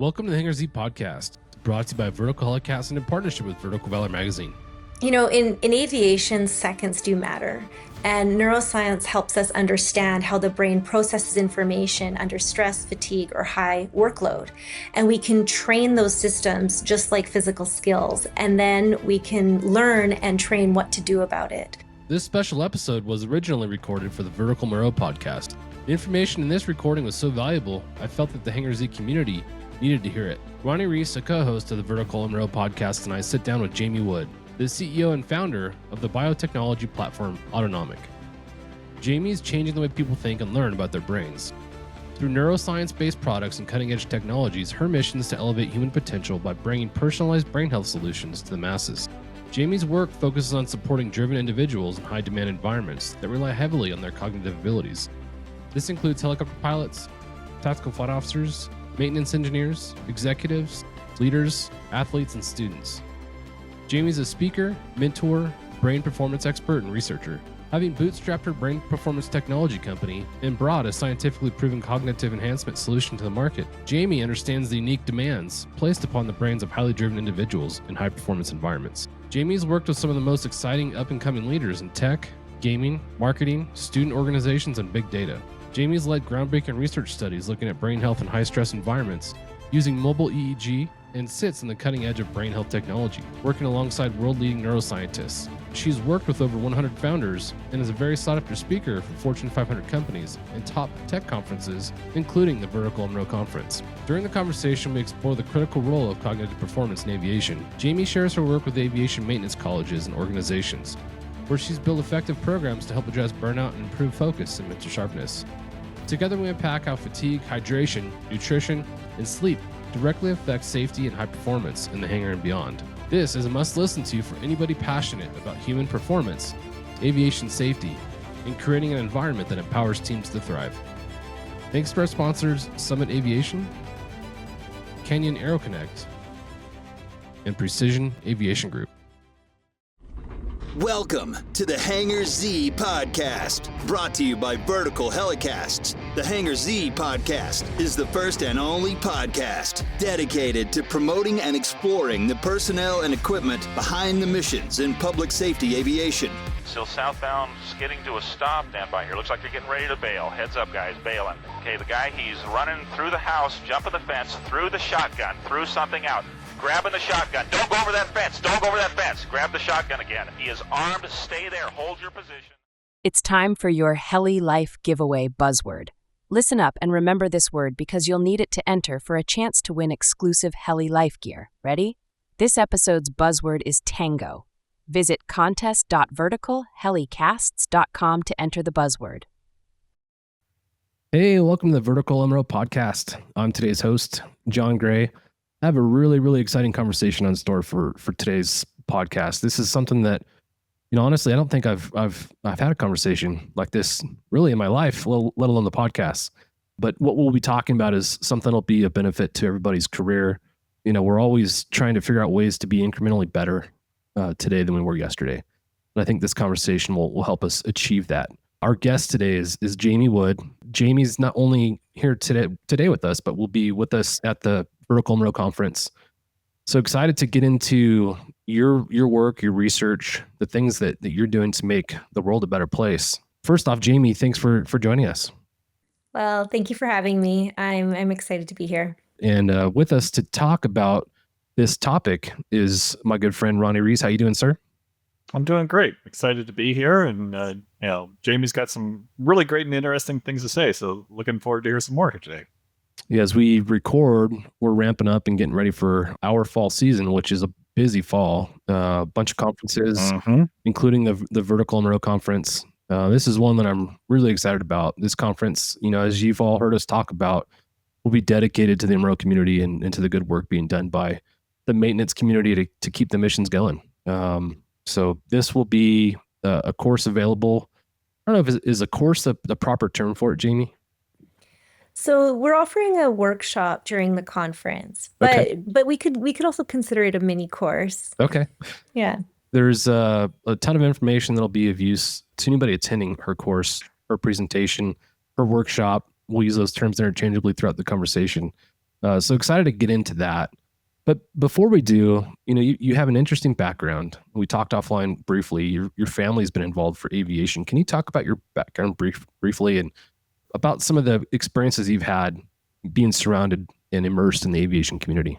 Welcome to the Hangar Z Podcast, brought to you by Vertical Helicast and in partnership with Vertical Valor Magazine. You know, in aviation, seconds do matter. And neuroscience helps us understand how the brain processes information under stress, fatigue, or high workload. And we can train those systems just like physical skills. And then we can learn and train what to do about it. This special episode was originally recorded for the Vertical MRO Podcast. The information in this recording was so valuable, I felt that the Hangar Z community needed to hear it. Ronnie Ries, a co-host of the Vertical MRO Podcast, and I sit down with Jamie Wood, the CEO and founder of the biotechnology platform Autonomic. Jamie's changing the way people think and learn about their brains. Through neuroscience-based products and cutting-edge technologies, her mission is to elevate human potential by bringing personalized brain health solutions to the masses. Jamie's work focuses on supporting driven individuals in high-demand environments that rely heavily on their cognitive abilities. This includes helicopter pilots, tactical flight officers, maintenance engineers, executives, leaders, athletes, and students. Jamie's a speaker, mentor, brain performance expert, and researcher. Having bootstrapped her brain performance technology company and brought a scientifically proven cognitive enhancement solution to the market, Jamie understands the unique demands placed upon the brains of highly driven individuals in high-performance environments. Jamie's worked with some of the most exciting up-and-coming leaders in tech, gaming, marketing, student organizations, and big data. Jamie's led groundbreaking research studies looking at brain health in high-stress environments using mobile EEG and sits on the cutting edge of brain health technology, working alongside world-leading neuroscientists. She's worked with over 100 founders and is a very sought-after speaker for Fortune 500 companies and top tech conferences, including the Vertical MRO Conference. During the conversation, we explore the critical role of cognitive performance in aviation. Jamie shares her work with aviation maintenance colleges and organizations, where she's built effective programs to help address burnout and improve focus and mental sharpness. Together, we unpack how fatigue, hydration, nutrition, and sleep directly affect safety and high performance in the hangar and beyond. This is a must-listen to for anybody passionate about human performance, aviation safety, and creating an environment that empowers teams to thrive. Thanks to our sponsors, Summit Aviation, Canyon Aero Connect, and Precision Aviation Group. Welcome to the Hangar Z Podcast, brought to you by Vertical Helicasts. The Hangar Z Podcast is the first and only podcast dedicated to promoting and exploring the personnel and equipment behind the missions in public safety aviation. Still southbound, skidding to a stop. Stand by here. Looks like they're getting ready to bail. Heads up, guys, bailing. Okay, the guy, he's running through the house, jumping the fence, threw the shotgun, threw something out. Grabbing the shotgun. Don't go over that fence. Don't go over that fence. Grab the shotgun again. He is armed. Stay there. Hold your position. It's time for your Heli Life giveaway buzzword. Listen up and remember this word because you'll need it to enter for a chance to win exclusive Heli Life gear. Ready? This episode's buzzword is tango. Visit contest.verticalhelicasts.com to enter the buzzword. Hey, welcome to the Vertical MRO Podcast. I'm today's host, John Gray. I have a really exciting conversation on store for today's podcast. This is something that, honestly, I don't think I've had a conversation like this really in my life, let alone the podcast. But what we'll be talking about is something that'll be a benefit to everybody's career. We're always trying to figure out ways to be incrementally better today than we were yesterday. And I think this conversation will help us achieve that. Our guest today is Jamie Wood. Jamie's not only here today with us, but will be with us at the Vertical MRO Conference. So excited to get into your work, your research, the things that you're doing to make the world a better place. First off, Jamie, thanks for joining us. Well, thank you for having me. I'm excited to be here. And with us to talk about this topic is my good friend Ronnie Ries. How you doing, sir? I'm doing great. Excited to be here. And, Jamie's got some really great and interesting things to say. So looking forward to hear some more here today. Yeah, as we record, we're ramping up and getting ready for our fall season, which is a busy fall. A bunch of conferences, including the Vertical MRO Conference. This is one that I'm really excited about. This conference, as you've all heard us talk about, will be dedicated to the MRO community and to the good work being done by the maintenance community to keep the missions going. So this will be a course available. I don't know if is a course the proper term for it, Jamie? So we're offering a workshop during the conference, but we could also consider it a mini course. Okay. Yeah. There's a ton of information that'll be of use to anybody attending her course, her presentation, her workshop. We'll use those terms interchangeably throughout the conversation. So excited to get into that. But before we do, you have an interesting background. We talked offline briefly. Your family's been involved for aviation. Can you talk about your background briefly and about some of the experiences you've had being surrounded and immersed in the aviation community?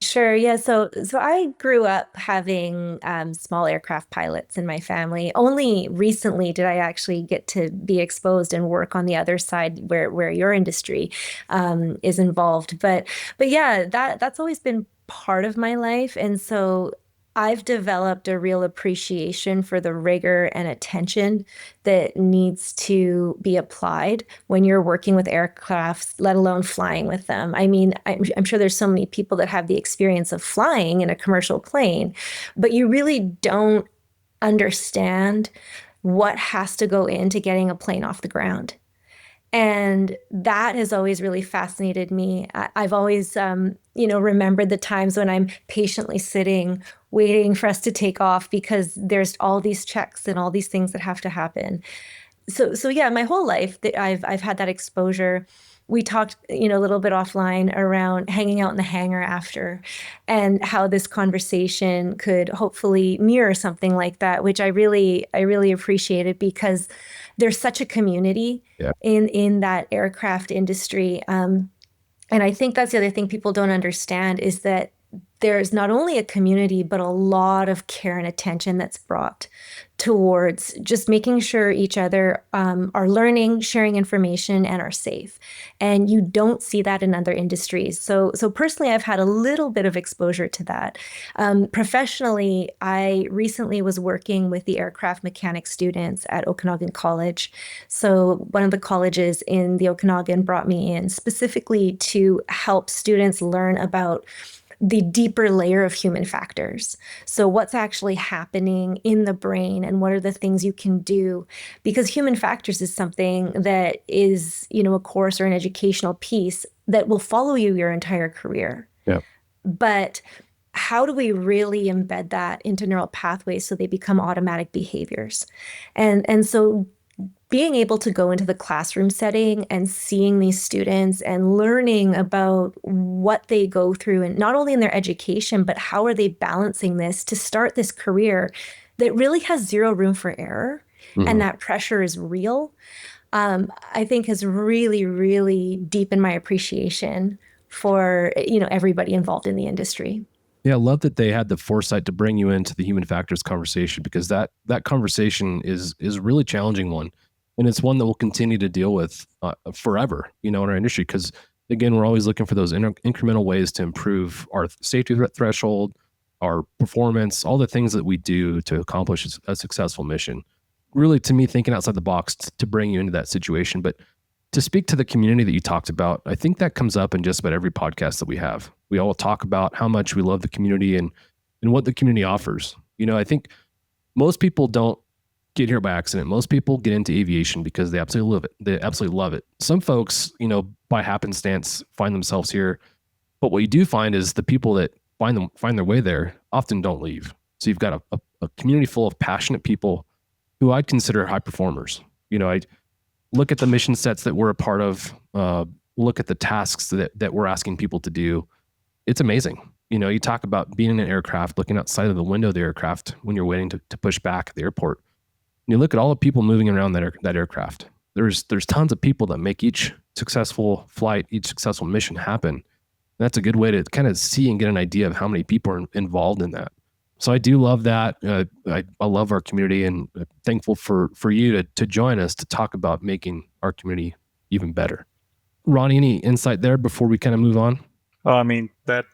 Sure. Yeah. So I grew up having small aircraft pilots in my family. Only recently did I actually get to be exposed and work on the other side where your industry is involved. But yeah, that's always been part of my life. And so I've developed a real appreciation for the rigor and attention that needs to be applied when you're working with aircrafts, let alone flying with them. I mean, I'm sure there's so many people that have the experience of flying in a commercial plane, but you really don't understand what has to go into getting a plane off the ground. And that has always really fascinated me. I've always, remembered the times when I'm patiently sitting, waiting for us to take off because there's all these checks and all these things that have to happen. So yeah, my whole life that I've had that exposure. We talked, a little bit offline around hanging out in the hangar after, and how this conversation could hopefully mirror something like that, which I really appreciated because there's such a community in that aircraft industry. And I think that's the other thing people don't understand is that there's not only a community, but a lot of care and attention that's brought towards just making sure each other are learning, sharing information, and are safe. And you don't see that in other industries. So personally, I've had a little bit of exposure to that. Professionally, I recently was working with the aircraft mechanic students at Okanagan College. So one of the colleges in the Okanagan brought me in specifically to help students learn about the deeper layer of human factors. So what's actually happening in the brain and what are the things you can do? Because human factors is something that is, a course or an educational piece that will follow you your entire career. Yeah. But how do we really embed that into neural pathways so they become automatic behaviors? And so being able to go into the classroom setting and seeing these students and learning about what they go through, and not only in their education, but how are they balancing this to start this career that really has zero room for error, and that pressure is real, I think has really, really deepened my appreciation for, everybody involved in the industry. Yeah, I love that they had the foresight to bring you into the human factors conversation, because that conversation is a really challenging one. And it's one that we'll continue to deal with forever, in our industry, because again, we're always looking for those incremental ways to improve our safety threshold, our performance, all the things that we do to accomplish a successful mission. Really, to me, thinking outside the box to bring you into that situation. But to speak to the community that you talked about, I think that comes up in just about every podcast that we have. We all talk about how much we love the community and what the community offers. I think most people don't get here by accident. Most people get into aviation because they absolutely love it. They absolutely love it. Some folks, by happenstance, find themselves here. But what you do find is the people that find their way there often don't leave. So you've got a community full of passionate people who I'd consider high performers. I look at the mission sets that we're a part of, look at the tasks that we're asking people to do. It's amazing. You talk about being in an aircraft, looking outside of the window of the aircraft when you're waiting to push back at the airport. And you look at all the people moving around that aircraft. There's tons of people that make each successful flight, each successful mission happen. And that's a good way to kind of see and get an idea of how many people are involved in that. So I do love that. I love our community, and thankful for you to join us to talk about making our community even better. Ronnie, any insight there before we kind of move on? I mean, that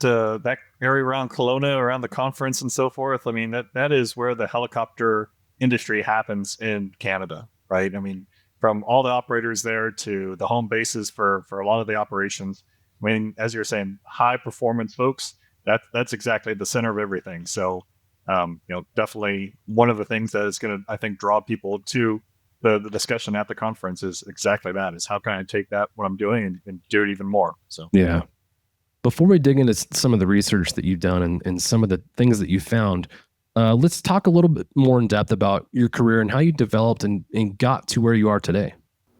area around Kelowna, around the conference and so forth, I mean, that is where the helicopter industry happens in Canada, right? I mean, from all the operators there to the home bases for a lot of the operations. I mean, as you're saying, high performance folks, that's exactly the center of everything. So, definitely one of the things that is going to, I think, draw people to the discussion at the conference is exactly that, is how can I take that, what I'm doing, and do it even more. So, yeah. Before we dig into some of the research that you've done and some of the things that you found, let's talk a little bit more in depth about your career and how you developed and got to where you are today.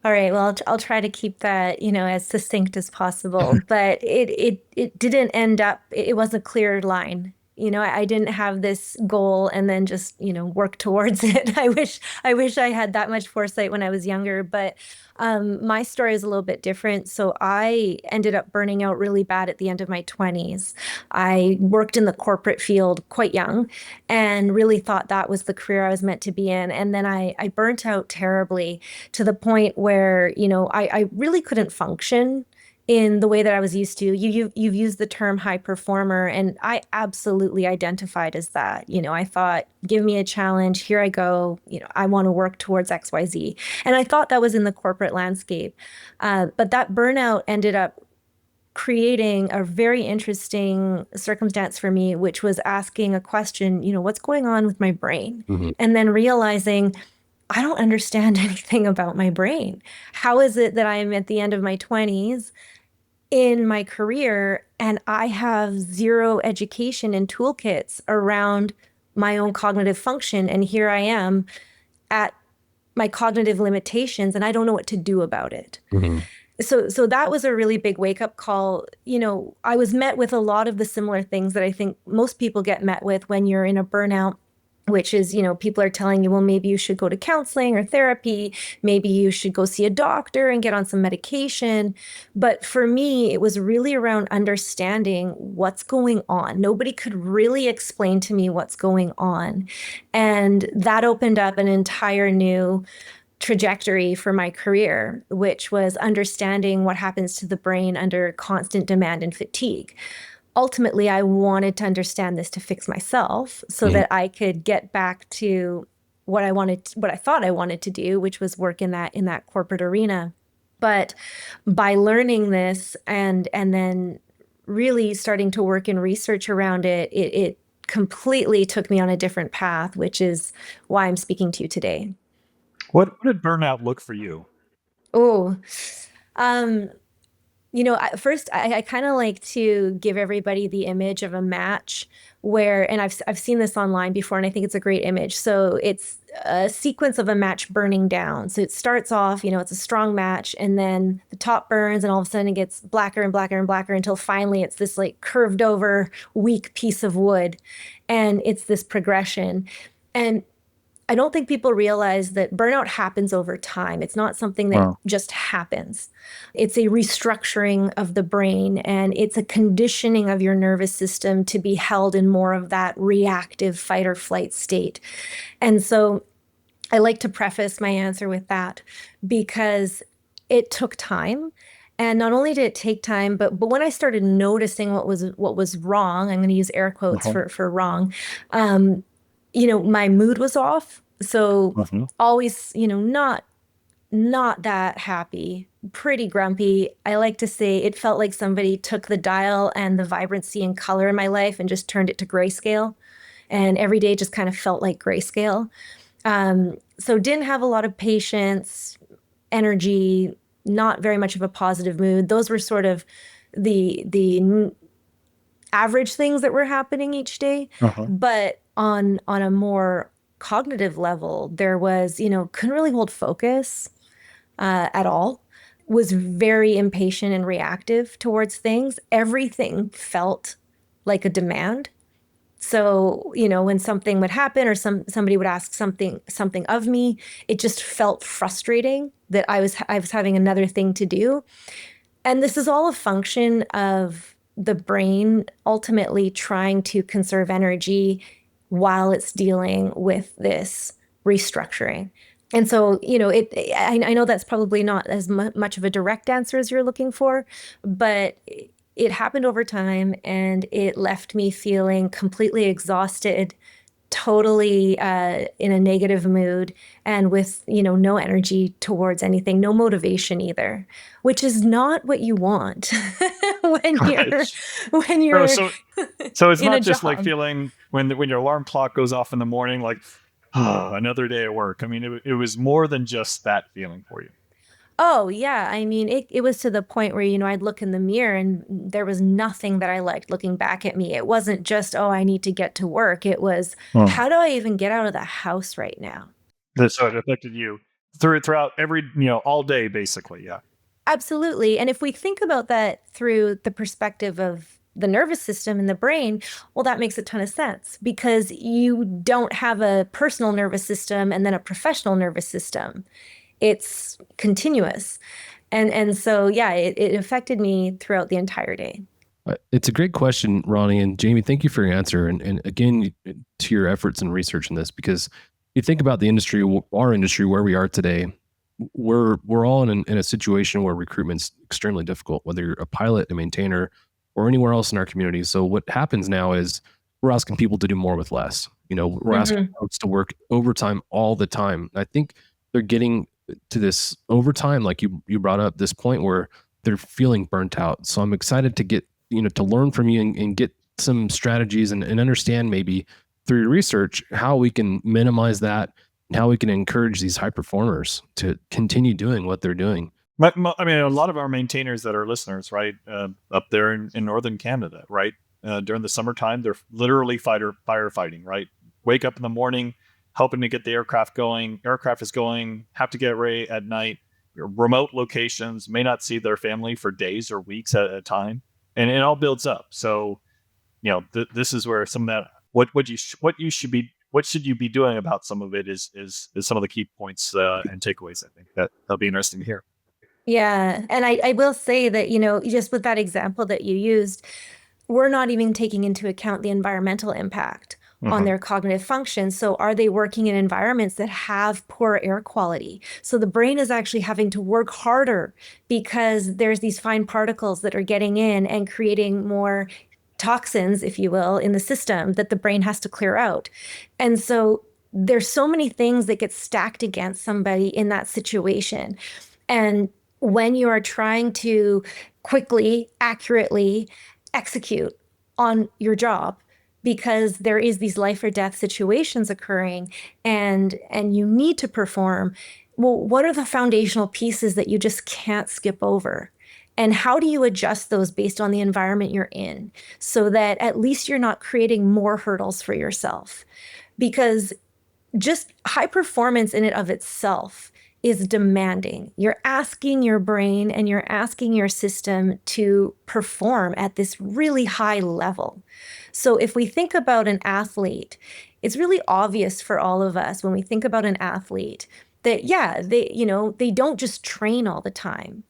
All right. Well, I'll try to keep that, as succinct as possible. But it didn't end up. It was a clear line. I didn't have this goal and then just, work towards it. I wish I had that much foresight when I was younger. But my story is a little bit different. So I ended up burning out really bad at the end of my 20s. I worked in the corporate field quite young and really thought that was the career I was meant to be in. And then I burnt out terribly to the point where, I really couldn't function in the way that I was used to. You've used the term high performer, and I absolutely identified as that. I thought, give me a challenge, here I go. I want to work towards XYZ. And I thought that was in the corporate landscape. But that burnout ended up creating a very interesting circumstance for me, which was asking a question, what's going on with my brain? Mhm. And then realizing, I don't understand anything about my brain. How is it that I am at the end of my 20s in my career and I have zero education and toolkits around my own cognitive function? And here I am at my cognitive limitations and I don't know what to do about it. Mhm. So that was a really big wake-up call. I was met with a lot of the similar things that I think most people get met with when you're in a burnout, which is, people are telling you, well, maybe you should go to counseling or therapy. Maybe you should go see a doctor and get on some medication. But for me, it was really around understanding what's going on. Nobody could really explain to me what's going on. And that opened up an entire new trajectory for my career, which was understanding what happens to the brain under constant demand and fatigue. Ultimately, I wanted to understand this to fix myself so that I could get back to what I thought I wanted to do, which was work in that corporate arena. But by learning this and then really starting to work in research around it, it completely took me on a different path, which is why I'm speaking to you today. What did burnout look for you? Oh, first, I kind of like to give everybody the image of a match and I've seen this online before, and I think it's a great image. So it's a sequence of a match burning down. So it starts off, it's a strong match, and then the top burns, and all of a sudden it gets blacker and blacker and blacker until finally it's this like curved over, weak piece of wood, and it's this progression. And I don't think people realize that burnout happens over time. It's not something that just happens. It's a restructuring of the brain, and it's a conditioning of your nervous system to be held in more of that reactive fight or flight state. And so I like to preface my answer with that because it took time. And not only did it take time, but when I started noticing what was wrong, I'm going to use air quotes for wrong, my mood was off. So always, not that happy, pretty grumpy. I like to say it felt like somebody took the dial and the vibrancy and color in my life and just turned it to grayscale. And every day just kind of felt like grayscale. So didn't have a lot of patience, energy, not very much of a positive mood. Those were sort of the average things that were happening each day. But on a more cognitive level, there was, couldn't really hold focus at all, was very impatient and reactive towards things. Everything felt like a demand. So, when something would happen or somebody would ask something of me, it just felt frustrating that I was having another thing to do. And this is all a function of the brain ultimately trying to conserve energy while it's dealing with this restructuring. And so, I know that's probably not as much of a direct answer as you're looking for, but it happened over time and it left me feeling completely exhausted, totally in a negative mood, and with, no energy towards anything, no motivation either, which is not what you want when you're so it's in a not just job. like feeling when your alarm clock goes off in the morning, like, another day at work. I mean, it was more than just that feeling for you. Oh, yeah. I mean, it was to the point where, I'd look in the mirror and there was nothing that I liked looking back at me. It wasn't just, oh, I need to get to work. It was, how do I even get out of the house right now? So it affected you throughout every, all day, basically. Yeah. Absolutely. And if we think about that through the perspective of the nervous system and the brain, well, that makes a ton of sense because you don't have a personal nervous system and then a professional nervous system. It's continuous. And so, yeah, it affected me throughout the entire day. It's a great question, Ronnie and Jamie. Thank you for your answer. And again, to your efforts in researching this, because you think about the industry, our industry, where we are today, we're all in a situation where recruitment's extremely difficult, whether you're a pilot, a maintainer, or anywhere else in our community. So what happens now is we're asking people to do more with less. We're asking folks to work overtime all the time. I think they're getting to this overtime, like you brought up, this point where they're feeling burnt out. So I'm excited to get, to learn from you and get some strategies and understand maybe through your research how we can minimize that, and how we can encourage these high performers to continue doing what they're doing. I mean, a lot of our maintainers that are listeners, right, up there in northern Canada, right, during the summertime, they're literally firefighting, right? Wake up in the morning, helping to get the aircraft going. Aircraft is going, have to get ready at night. Remote locations, may not see their family for days or weeks at a time, and it all builds up. So, this is where some of that what should you be doing about some of it is some of the key points and takeaways. I think that'll be interesting to hear. Yeah. And I will say that, just with that example that you used, we're not even taking into account the environmental impact on their cognitive function. So are they working in environments that have poor air quality? So the brain is actually having to work harder because there's these fine particles that are getting in and creating more toxins, if you will, in the system that the brain has to clear out. And so there's so many things that get stacked against somebody in that situation. And when you are trying to quickly, accurately execute on your job, because there is these life or death situations occurring and you need to perform, well, what are the foundational pieces that you just can't skip over? And how do you adjust those based on the environment you're in so that at least you're not creating more hurdles for yourself? Because just high performance in and of itself is demanding. You're asking your brain and you're asking your system to perform at this really high level. So if we think about an athlete, it's really obvious for all of us when we think about an athlete that, yeah, they don't just train all the time.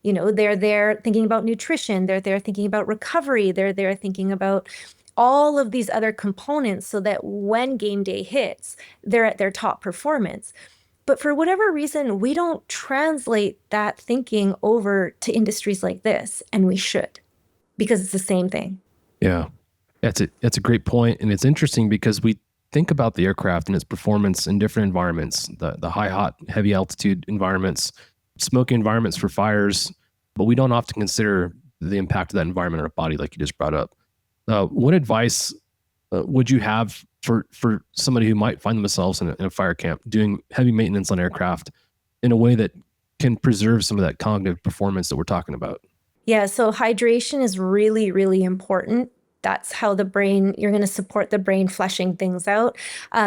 They're there thinking about nutrition. They're there thinking about recovery. They're there thinking about all of these other components so that when game day hits, they're at their top performance. But for whatever reason, we don't translate that thinking over to industries like this, and we should, because it's the same thing. Yeah, that's a great point. And it's interesting because we think about the aircraft and its performance in different environments, the high, hot, heavy altitude environments, smoky environments for fires, but we don't often consider the impact of that environment on our body, like you just brought up. What advice would you have for somebody who might find themselves in a fire camp doing heavy maintenance on aircraft in a way that can preserve some of that cognitive performance that we're talking about? Yeah, so hydration is really, really important. That's how you're going to support the brain flushing things out.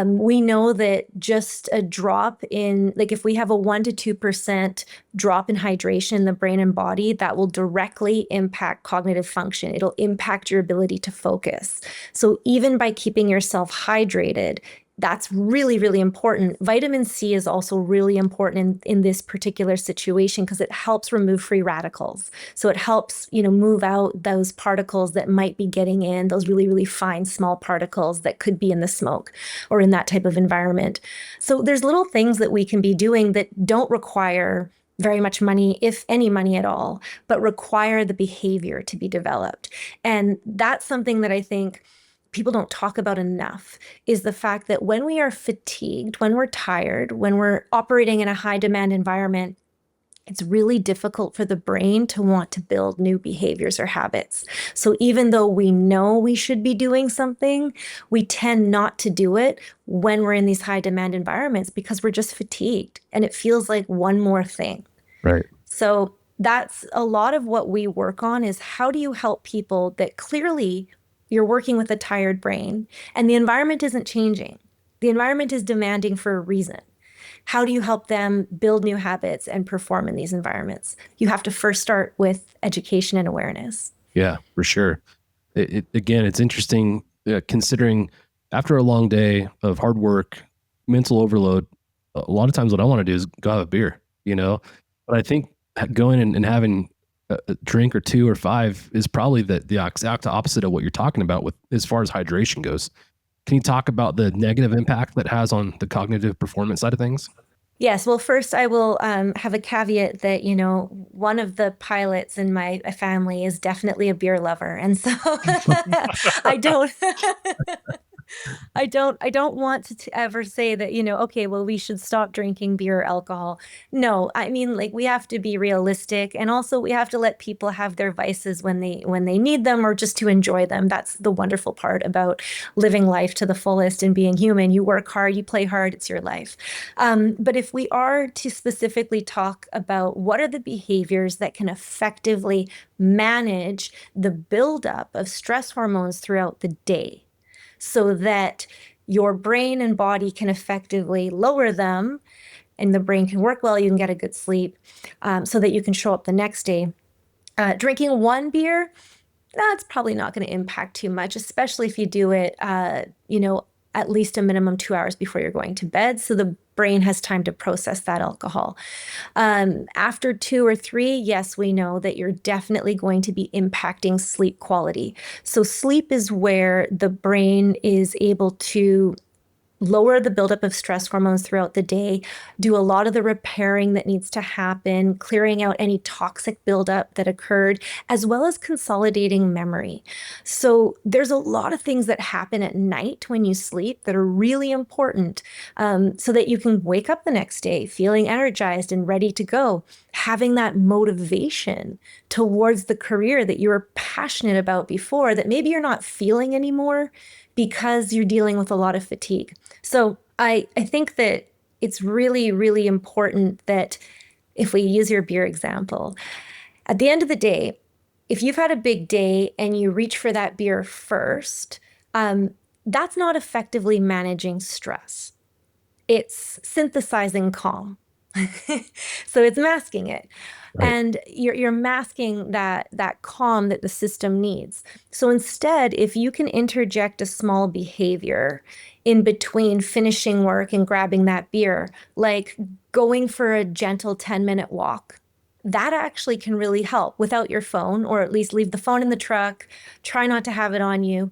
We know that just a drop in, like if we have a 1% to 2% drop in hydration in the brain and body, that will directly impact cognitive function. It'll impact your ability to focus. So even by keeping yourself hydrated, that's really, really important. Vitamin C is also really important in this particular situation because it helps remove free radicals. So it helps, move out those particles that might be getting in, those really, really fine, small particles that could be in the smoke or in that type of environment. So there's little things that we can be doing that don't require very much money, if any money at all, but require the behavior to be developed. And that's something that I think people don't talk about enough, is the fact that when we are fatigued, when we're tired, when we're operating in a high demand environment, it's really difficult for the brain to want to build new behaviors or habits. So even though we know we should be doing something, we tend not to do it when we're in these high demand environments because we're just fatigued and it feels like one more thing. Right. So that's a lot of what we work on, is how do you help people that clearly you're working with a tired brain and the environment isn't changing. The environment is demanding for a reason. how do you help them build new habits and perform in these environments? You have to first start with education and awareness. Yeah, for sure. Again, it's interesting considering after a long day of hard work, mental overload, a lot of times what I want to do is go have a beer, but I think going and having a drink or two or five is probably the exact opposite of what you're talking about with as far as hydration goes. Can you talk about the negative impact that has on the cognitive performance side of things? Yes. Well, first, I will have a caveat that, one of the pilots in my family is definitely a beer lover. And so I don't. I don't want to ever say that, okay, well, we should stop drinking beer or alcohol. No, I mean, like, we have to be realistic, and also we have to let people have their vices when they need them, or just to enjoy them. That's the wonderful part about living life to the fullest and being human. You work hard, you play hard, it's your life. But if we are to specifically talk about what are the behaviors that can effectively manage the buildup of stress hormones throughout the day, so that your brain and body can effectively lower them and the brain can work well, you can get a good sleep, so that you can show up the next day. Drinking one beer, that's probably not going to impact too much, especially if you do it, at least a minimum 2 hours before you're going to bed, so the brain has time to process that alcohol. After 2 or 3, yes, we know that you're definitely going to be impacting sleep quality. So sleep is where the brain is able to lower the buildup of stress hormones throughout the day, do a lot of the repairing that needs to happen, clearing out any toxic buildup that occurred, as well as consolidating memory. So there's a lot of things that happen at night when you sleep that are really important, so that you can wake up the next day feeling energized and ready to go, having that motivation towards the career that you were passionate about before that maybe you're not feeling anymore because you're dealing with a lot of fatigue. So I think that it's really, really important that, if we use your beer example, at the end of the day, if you've had a big day and you reach for that beer first, that's not effectively managing stress. It's synthesizing calm. So it's masking it. Right. And you're masking that calm that the system needs. So instead, if you can interject a small behavior in between finishing work and grabbing that beer, like going for a gentle 10-minute walk, that actually can really help without your phone, or at least leave the phone in the truck. Try not to have it on you.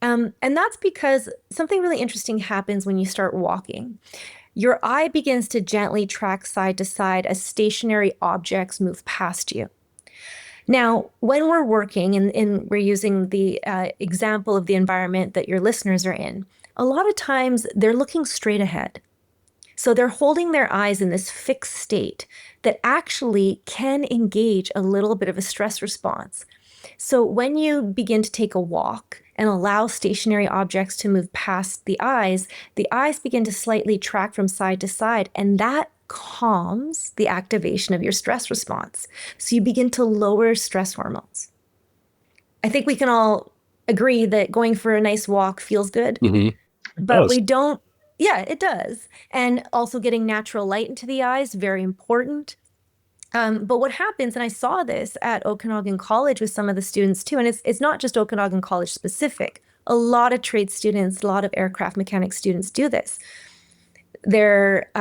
And that's because something really interesting happens when you start walking. Your eye begins to gently track side to side as stationary objects move past you. Now, when we're working, and we're using the example of the environment that your listeners are in, a lot of times they're looking straight ahead. So they're holding their eyes in this fixed state that actually can engage a little bit of a stress response. So when you begin to take a walk and allow stationary objects to move past the eyes begin to slightly track from side to side, and that calms the activation of your stress response. So you begin to lower stress hormones. I think we can all agree that going for a nice walk feels good, but we don't. Yeah, it does. And also getting natural light into the eyes, very important. But what happens, and I saw this at Okanagan College with some of the students too, and it's not just Okanagan College specific. A lot of trade students, a lot of aircraft mechanic students do this. They're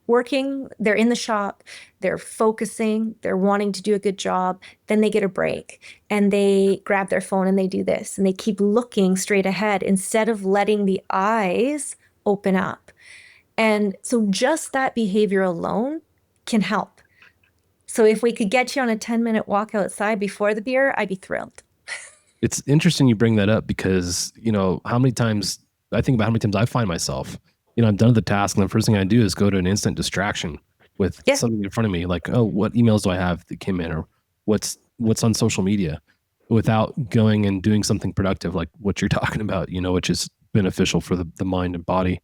working, they're in the shop, they're focusing, they're wanting to do a good job, then they get a break and they grab their phone and they do this, and they keep looking straight ahead instead of letting the eyes open up. And so just that behavior alone can help. So if we could get you on a 10-minute walk outside before the beer, I'd be thrilled. It's interesting you bring that up because, how many times I think about how many times I find myself, I'm done with the task and the first thing I do is go to an instant distraction with something in front of me, like, oh, what emails do I have that came in, or what's on social media, without going and doing something productive like what you're talking about, which is beneficial for the mind and body.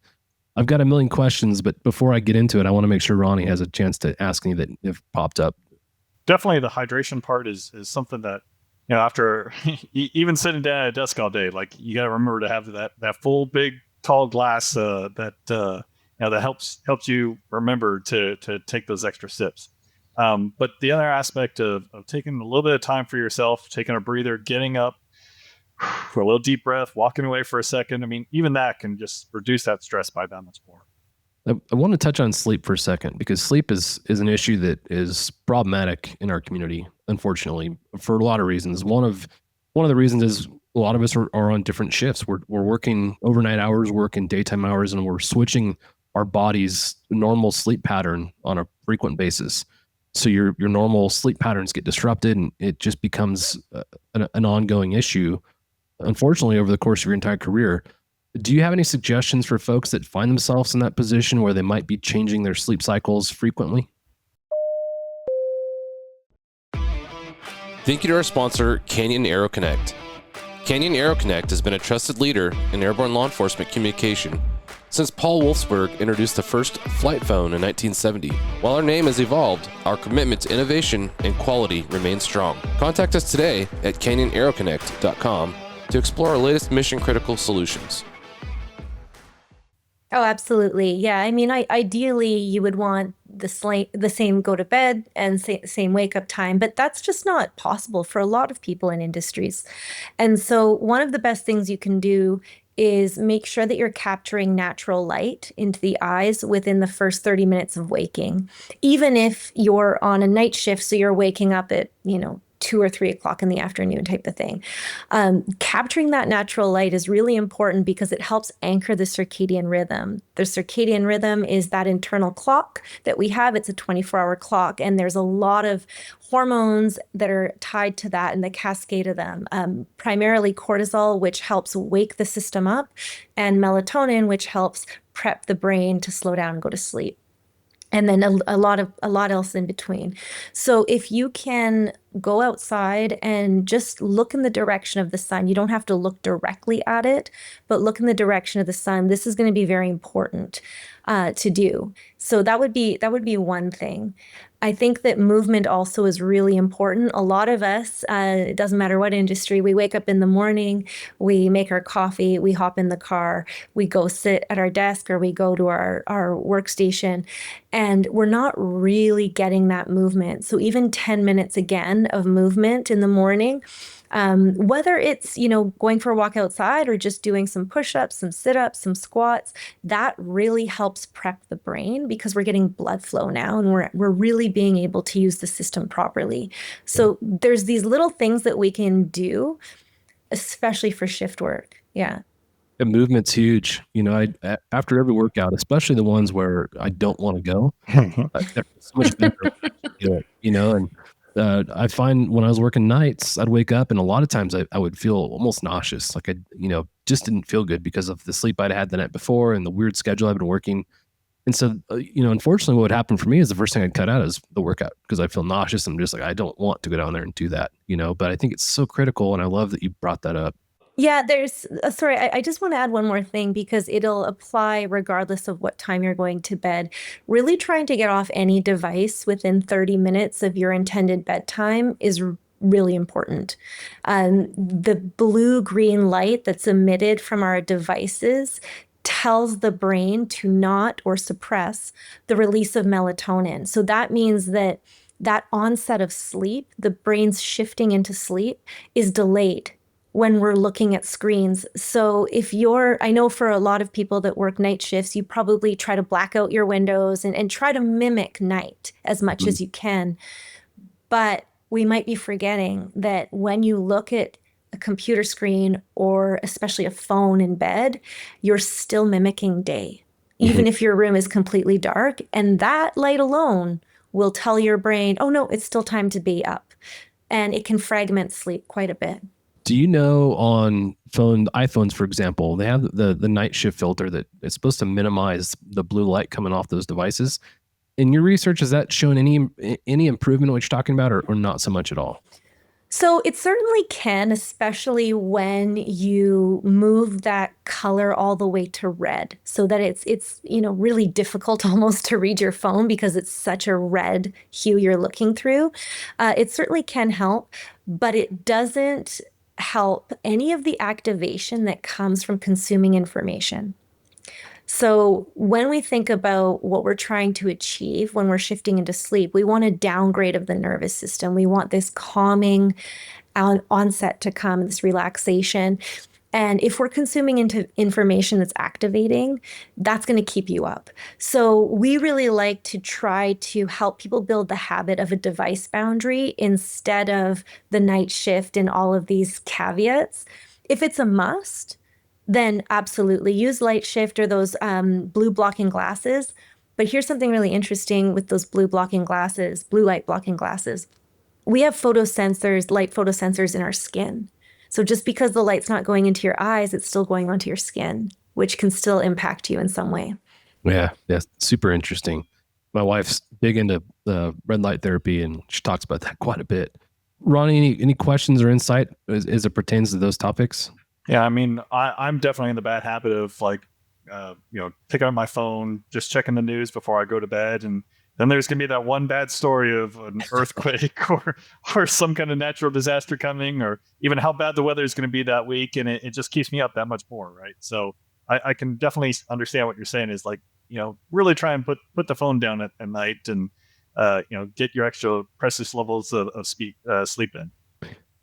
I've got a million questions, but before I get into it, I want to make sure Ronnie has a chance to ask any that have popped up. Definitely the hydration part is something that, after even sitting down at a desk all day, like, you got to remember to have that full, big, tall glass that that helps you remember to take those extra sips. But the other aspect of taking a little bit of time for yourself, taking a breather, getting up for a little deep breath, walking away for a second. I mean, even that can just reduce that stress by that much more. I want to touch on sleep for a second, because sleep is an issue that is problematic in our community, unfortunately, for a lot of reasons. One of the reasons is a lot of us are on different shifts. We're working overnight hours, working daytime hours, and we're switching our body's normal sleep pattern on a frequent basis. So your normal sleep patterns get disrupted, and it just becomes an ongoing issue, unfortunately, over the course of your entire career. Do you have any suggestions for folks that find themselves in that position where they might be changing their sleep cycles frequently? Thank you to our sponsor, Canyon Aero Connect. Canyon Aero Connect has been a trusted leader in airborne law enforcement communication since Paul Wolfsburg introduced the first flight phone in 1970. While our name has evolved, our commitment to innovation and quality remains strong. Contact us today at canyonaeroconnect.com to explore our latest mission-critical solutions. Oh, absolutely. Yeah. I mean, ideally, you would want the same go to bed and same wake up time, but that's just not possible for a lot of people in industries. And so one of the best things you can do is make sure that you're capturing natural light into the eyes within the first 30 minutes of waking, even if you're on a night shift, so you're waking up at, 2 or 3 o'clock in the afternoon type of thing. Capturing that natural light is really important because it helps anchor the circadian rhythm. The circadian rhythm is that internal clock that we have. It's a 24-hour clock, and there's a lot of hormones that are tied to that and the cascade of them. Primarily cortisol, which helps wake the system up, and melatonin, which helps prep the brain to slow down and go to sleep. And then a lot else in between. So if you can go outside and just look in the direction of the sun, you don't have to look directly at it, but look in the direction of the sun. This is going to be very important to do. So that would be one thing. I think that movement also is really important. A lot of us, it doesn't matter what industry, we wake up in the morning, we make our coffee, we hop in the car, we go sit at our desk, or we go to our workstation, and we're not really getting that movement. So even 10 minutes again of movement in the morning, whether it's, going for a walk outside or just doing some push-ups, some sit-ups, some squats, that really helps prep the brain, because we're getting blood flow now, and we're really being able to use the system properly. So there's these little things that we can do, especially for shift work. Yeah. The movement's huge. After every workout, especially the ones where I don't want to go, they're so much better to do it, and I find when I was working nights, I'd wake up, and a lot of times I would feel almost nauseous. Like I just didn't feel good because of the sleep I'd had the night before and the weird schedule I've been working. And so, unfortunately, what would happen for me is the first thing I'd cut out is the workout, because I feel nauseous. I'm just like, I don't want to go down there and do that, but I think it's so critical. And I love that you brought that up. Yeah, sorry, I just want to add one more thing, because it'll apply regardless of what time you're going to bed. Really trying to get off any device within 30 minutes of your intended bedtime is really important. The blue-green light that's emitted from our devices tells the brain to not or suppress the release of melatonin. So that means that onset of sleep, the brain's shifting into sleep, is delayed when we're looking at screens. So I know for a lot of people that work night shifts, you probably try to black out your windows and try to mimic night as much as you can. But we might be forgetting that when you look at a computer screen, or especially a phone in bed, you're still mimicking day, even if your room is completely dark. And that light alone will tell your brain, oh no, it's still time to be up. And it can fragment sleep quite a bit. Do you know on iPhones, for example, they have the night shift filter that is supposed to minimize the blue light coming off those devices? In your research, has that shown any improvement in what you're talking about, or not so much at all? So it certainly can, especially when you move that color all the way to red, so that it's really difficult almost to read your phone because it's such a red hue you're looking through. It certainly can help, but it doesn't help any of the activation that comes from consuming information. So when we think about what we're trying to achieve when we're shifting into sleep, we want a downgrade of the nervous system. We want this calming onset to come, this relaxation. And if we're consuming into information that's activating, that's going to keep you up. So we really like to try to help people build the habit of a device boundary instead of the night shift and all of these caveats. If it's a must, then absolutely use light shift or those blue blocking glasses. But here's something really interesting with those blue light blocking glasses. We have light photosensors in our skin. So just because the light's not going into your eyes, it's still going onto your skin, which can still impact you in some way. Yeah, super interesting. My wife's big into the red light therapy, and she talks about that quite a bit. Ronnie, any questions or insight as it pertains to those topics? Yeah, I mean, I'm definitely in the bad habit of picking up my phone, just checking the news before I go to bed, and then there's going to be that one bad story of an earthquake or some kind of natural disaster coming, or even how bad the weather is going to be that week. And it just keeps me up that much more. Right. So I can definitely understand what you're saying is really try and put the phone down at night and, get your extra precious levels of sleep in.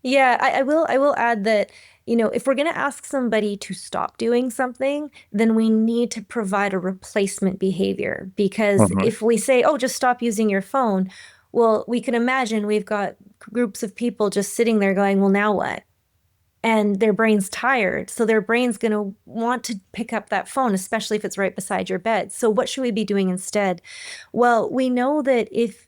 Yeah, I will add that, if we're going to ask somebody to stop doing something, then we need to provide a replacement behavior. Because if we say, oh, just stop using your phone, well, we can imagine we've got groups of people just sitting there going, well, now what? And their brain's tired. So their brain's going to want to pick up that phone, especially if it's right beside your bed. So what should we be doing instead? Well, we know that if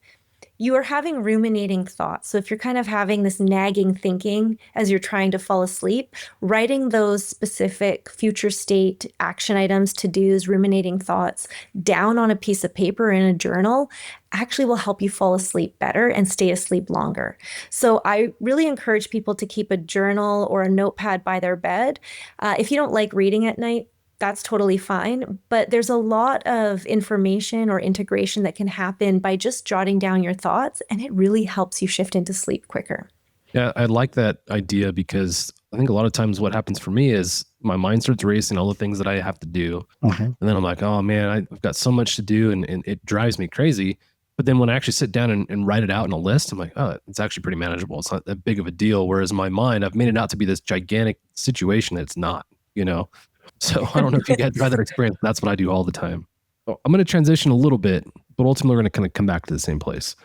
you are having ruminating thoughts. So if you're kind of having this nagging thinking as you're trying to fall asleep, writing those specific future state action items, to-dos, ruminating thoughts down on a piece of paper in a journal actually will help you fall asleep better and stay asleep longer. So I really encourage people to keep a journal or a notepad by their bed. If you don't like reading at night, that's totally fine. But there's a lot of information or integration that can happen by just jotting down your thoughts, and it really helps you shift into sleep quicker. Yeah, I like that idea because I think a lot of times what happens for me is my mind starts racing all the things that I have to do. And then I'm like, oh man, I've got so much to do and it drives me crazy. But then when I actually sit down and write it out in a list, I'm like, oh, it's actually pretty manageable. It's not that big of a deal. Whereas in my mind, I've made it out to be this gigantic situation that it's not, So I don't know if you guys tried that experience. That's what I do all the time. So I'm going to transition a little bit, but ultimately we're going to kind of come back to the same place.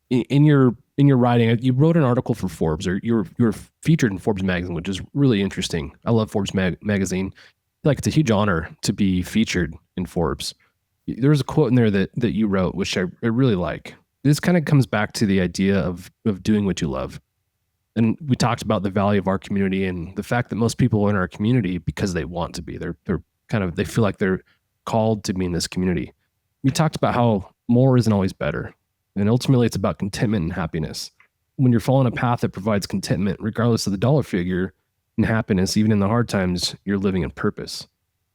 In your writing, you wrote an article for Forbes, or you were featured in Forbes magazine, which is really interesting. I love Forbes magazine. I feel like it's a huge honor to be featured in Forbes. There's a quote in there that you wrote, which I really like. This kind of comes back to the idea of doing what you love. And we talked about the value of our community and the fact that most people are in our community because they want to be. They feel like they're called to be in this community. We talked about how more isn't always better. And ultimately it's about contentment and happiness. When you're following a path that provides contentment, regardless of the dollar figure, and happiness, even in the hard times, you're living in purpose.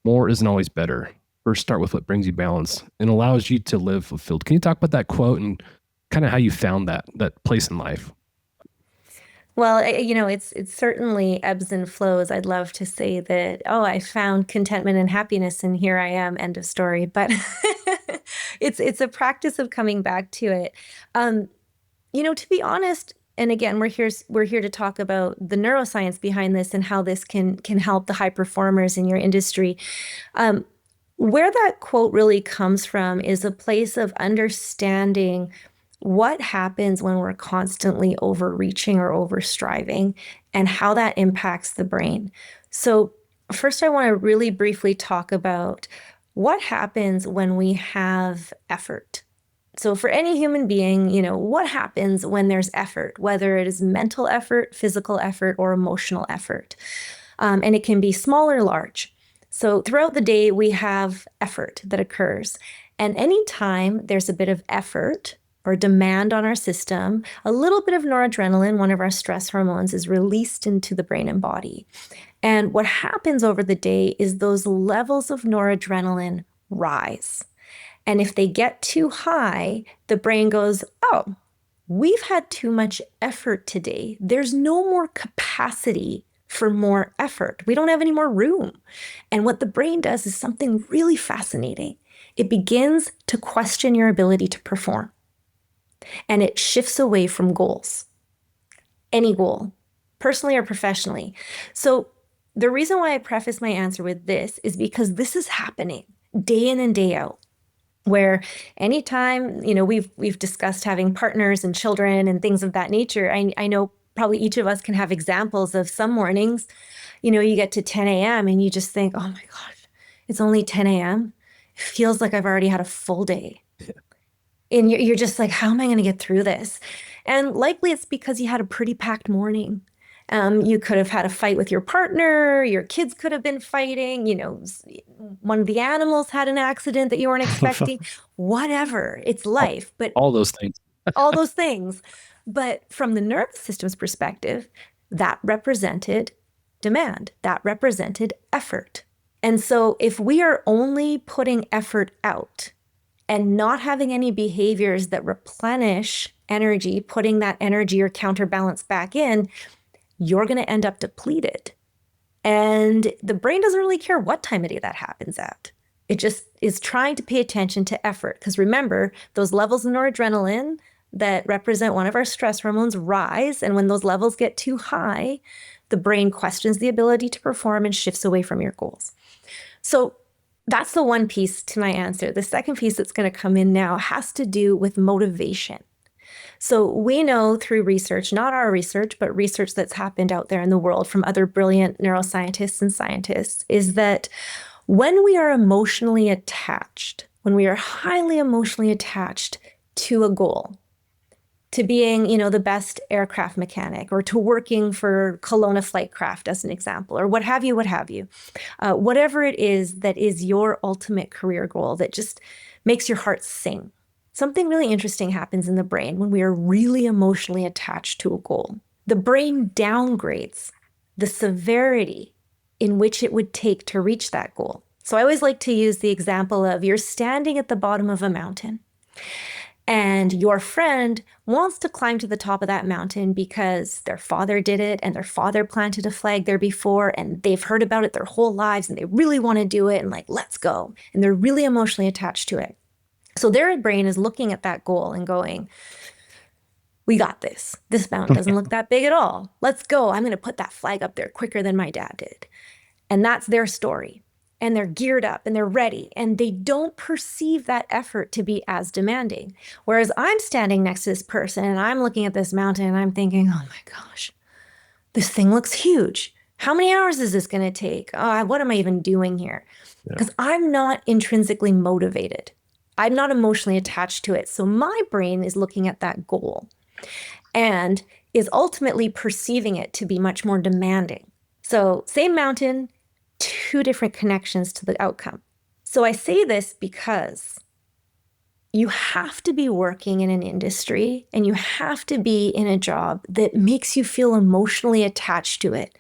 More isn't always better. First, start with what brings you balance and allows you to live fulfilled. Can you talk about that quote and kind of how you found that place in life? Well, it's certainly ebbs and flows. I'd love to say that, oh, I found contentment and happiness and here I am, end of story. But it's a practice of coming back to it. To be honest, and again, we're here to talk about the neuroscience behind this and how this can help the high performers in your industry. Where that quote really comes from is a place of understanding what happens when we're constantly overreaching or overstriving and how that impacts the brain. So first, I want to really briefly talk about what happens when we have effort. So for any human being, what happens when there's effort, whether it is mental effort, physical effort, or emotional effort. And it can be small or large. So throughout the day, we have effort that occurs. And anytime there's a bit of effort or demand on our system, a little bit of noradrenaline, one of our stress hormones, is released into the brain and body. And what happens over the day is those levels of noradrenaline rise. And if they get too high, the brain goes, oh, we've had too much effort today. There's no more capacity for more effort. We don't have any more room. And what the brain does is something really fascinating. It begins to question your ability to perform, and it shifts away from goals, any goal, personally or professionally. So the reason why I preface my answer with this is because this is happening day in and day out, where anytime, we've discussed having partners and children and things of that nature. I know probably each of us can have examples of some mornings, you get to 10 a.m. and you just think, oh my gosh, it's only 10 a.m. It feels like I've already had a full day. And you're just like, how am I going to get through this? And likely it's because you had a pretty packed morning. You could have had a fight with your partner. Your kids could have been fighting. One of the animals had an accident that you weren't expecting. Whatever. It's life. But all those things. all those things. But from the nervous system's perspective, that represented demand. That represented effort. And so if we are only putting effort out and not having any behaviors that replenish energy, putting that energy or counterbalance back in, you're going to end up depleted. And the brain doesn't really care what time of day that happens at. It just is trying to pay attention to effort. Because remember, those levels of noradrenaline that represent one of our stress hormones rise. And when those levels get too high, the brain questions the ability to perform and shifts away from your goals. So that's the one piece to my answer. The second piece that's going to come in now has to do with motivation. So we know through research, not our research, but research that's happened out there in the world from other brilliant neuroscientists and scientists, is that when we are emotionally attached, when we are highly emotionally attached to a goal, to being, the best aircraft mechanic, or to working for Kelowna Flightcraft as an example, or what have you, whatever it is that is your ultimate career goal that just makes your heart sing. Something really interesting happens in the brain when we are really emotionally attached to a goal. The brain downgrades the severity in which it would take to reach that goal. So I always like to use the example of you're standing at the bottom of a mountain and your friend wants to climb to the top of that mountain because their father did it and their father planted a flag there before and they've heard about it their whole lives and they really want to do it and let's go. And they're really emotionally attached to it. So their brain is looking at that goal and going, we got this. This mountain doesn't look that big at all. Let's go. I'm going to put that flag up there quicker than my dad did. And that's their story. And they're geared up and they're ready. And they don't perceive that effort to be as demanding. Whereas I'm standing next to this person and I'm looking at this mountain and I'm thinking, oh my gosh, this thing looks huge. How many hours is this going to take? What am I even doing here? Because I'm not intrinsically motivated. I'm not emotionally attached to it. So my brain is looking at that goal and is ultimately perceiving it to be much more demanding. So same mountain, two different connections to the outcome. So I say this because you have to be working in an industry and you have to be in a job that makes you feel emotionally attached to it,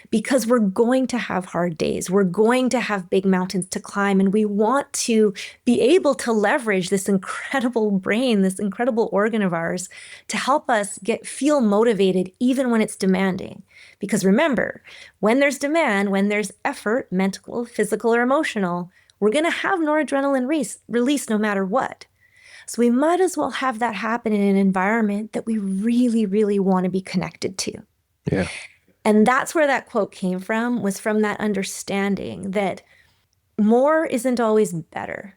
because we're going to have hard days. We're going to have big mountains to climb, and we want to be able to leverage this incredible brain, this incredible organ of ours, to help us feel motivated even when it's demanding. Because remember, when there's demand, when there's effort, mental, physical, or emotional, we're going to have noradrenaline release no matter what. So we might as well have that happen in an environment that we really, really want to be connected to. Yeah. And that's where that quote came from, was from that understanding that more isn't always better.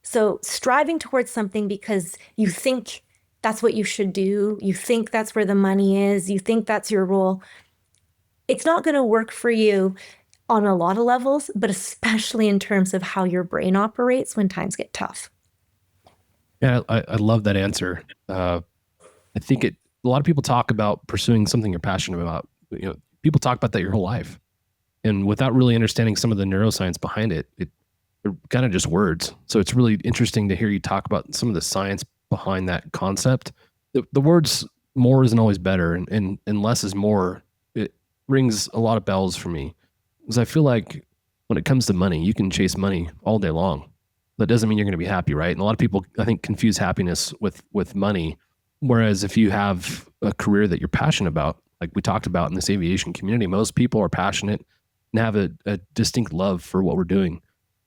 So striving towards something because you think that's what you should do, you think that's where the money is, you think that's your role, it's not going to work for you on a lot of levels, but especially in terms of how your brain operates when times get tough. Yeah, I love that answer. I think a lot of people talk about pursuing something you're passionate about. People talk about that your whole life, and without really understanding some of the neuroscience behind it, they're kind of just words. So it's really interesting to hear you talk about some of the science behind that concept. The words "more isn't always better" and "less is more." It rings a lot of bells for me, because I feel like when it comes to money, you can chase money all day long. That doesn't mean you're going to be happy, right? And a lot of people, I think, confuse happiness with money. Whereas if you have a career that you're passionate about, like we talked about in this aviation community, most people are passionate and have a distinct love for what we're doing.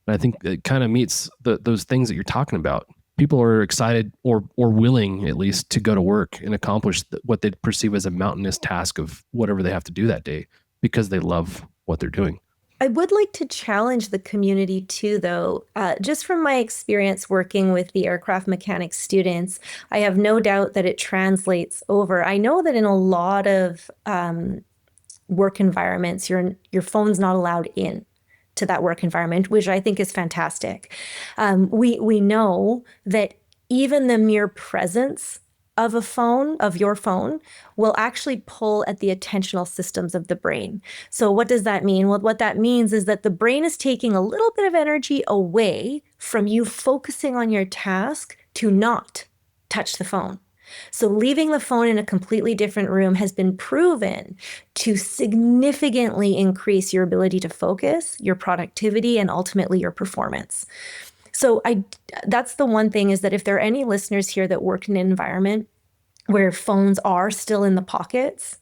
And I think it kind of meets those things that you're talking about. People are excited or willing, at least, to go to work and accomplish what they perceive as a mountainous task of whatever they have to do that day because they love what they're doing. I would like to challenge the community too, though. Just from my experience working with the aircraft mechanics students, I have no doubt that it translates over. I know that in a lot of work environments, your phone's not allowed in to that work environment, which I think is fantastic. We know that even the mere presence of your phone, will actually pull at the attentional systems of the brain. So what does that mean? Well, what that means is that the brain is taking a little bit of energy away from you focusing on your task to not touch the phone. So leaving the phone in a completely different room has been proven to significantly increase your ability to focus, your productivity, and ultimately your performance. So that's the one thing, is that if there are any listeners here that work in an environment where phones are still in the pockets,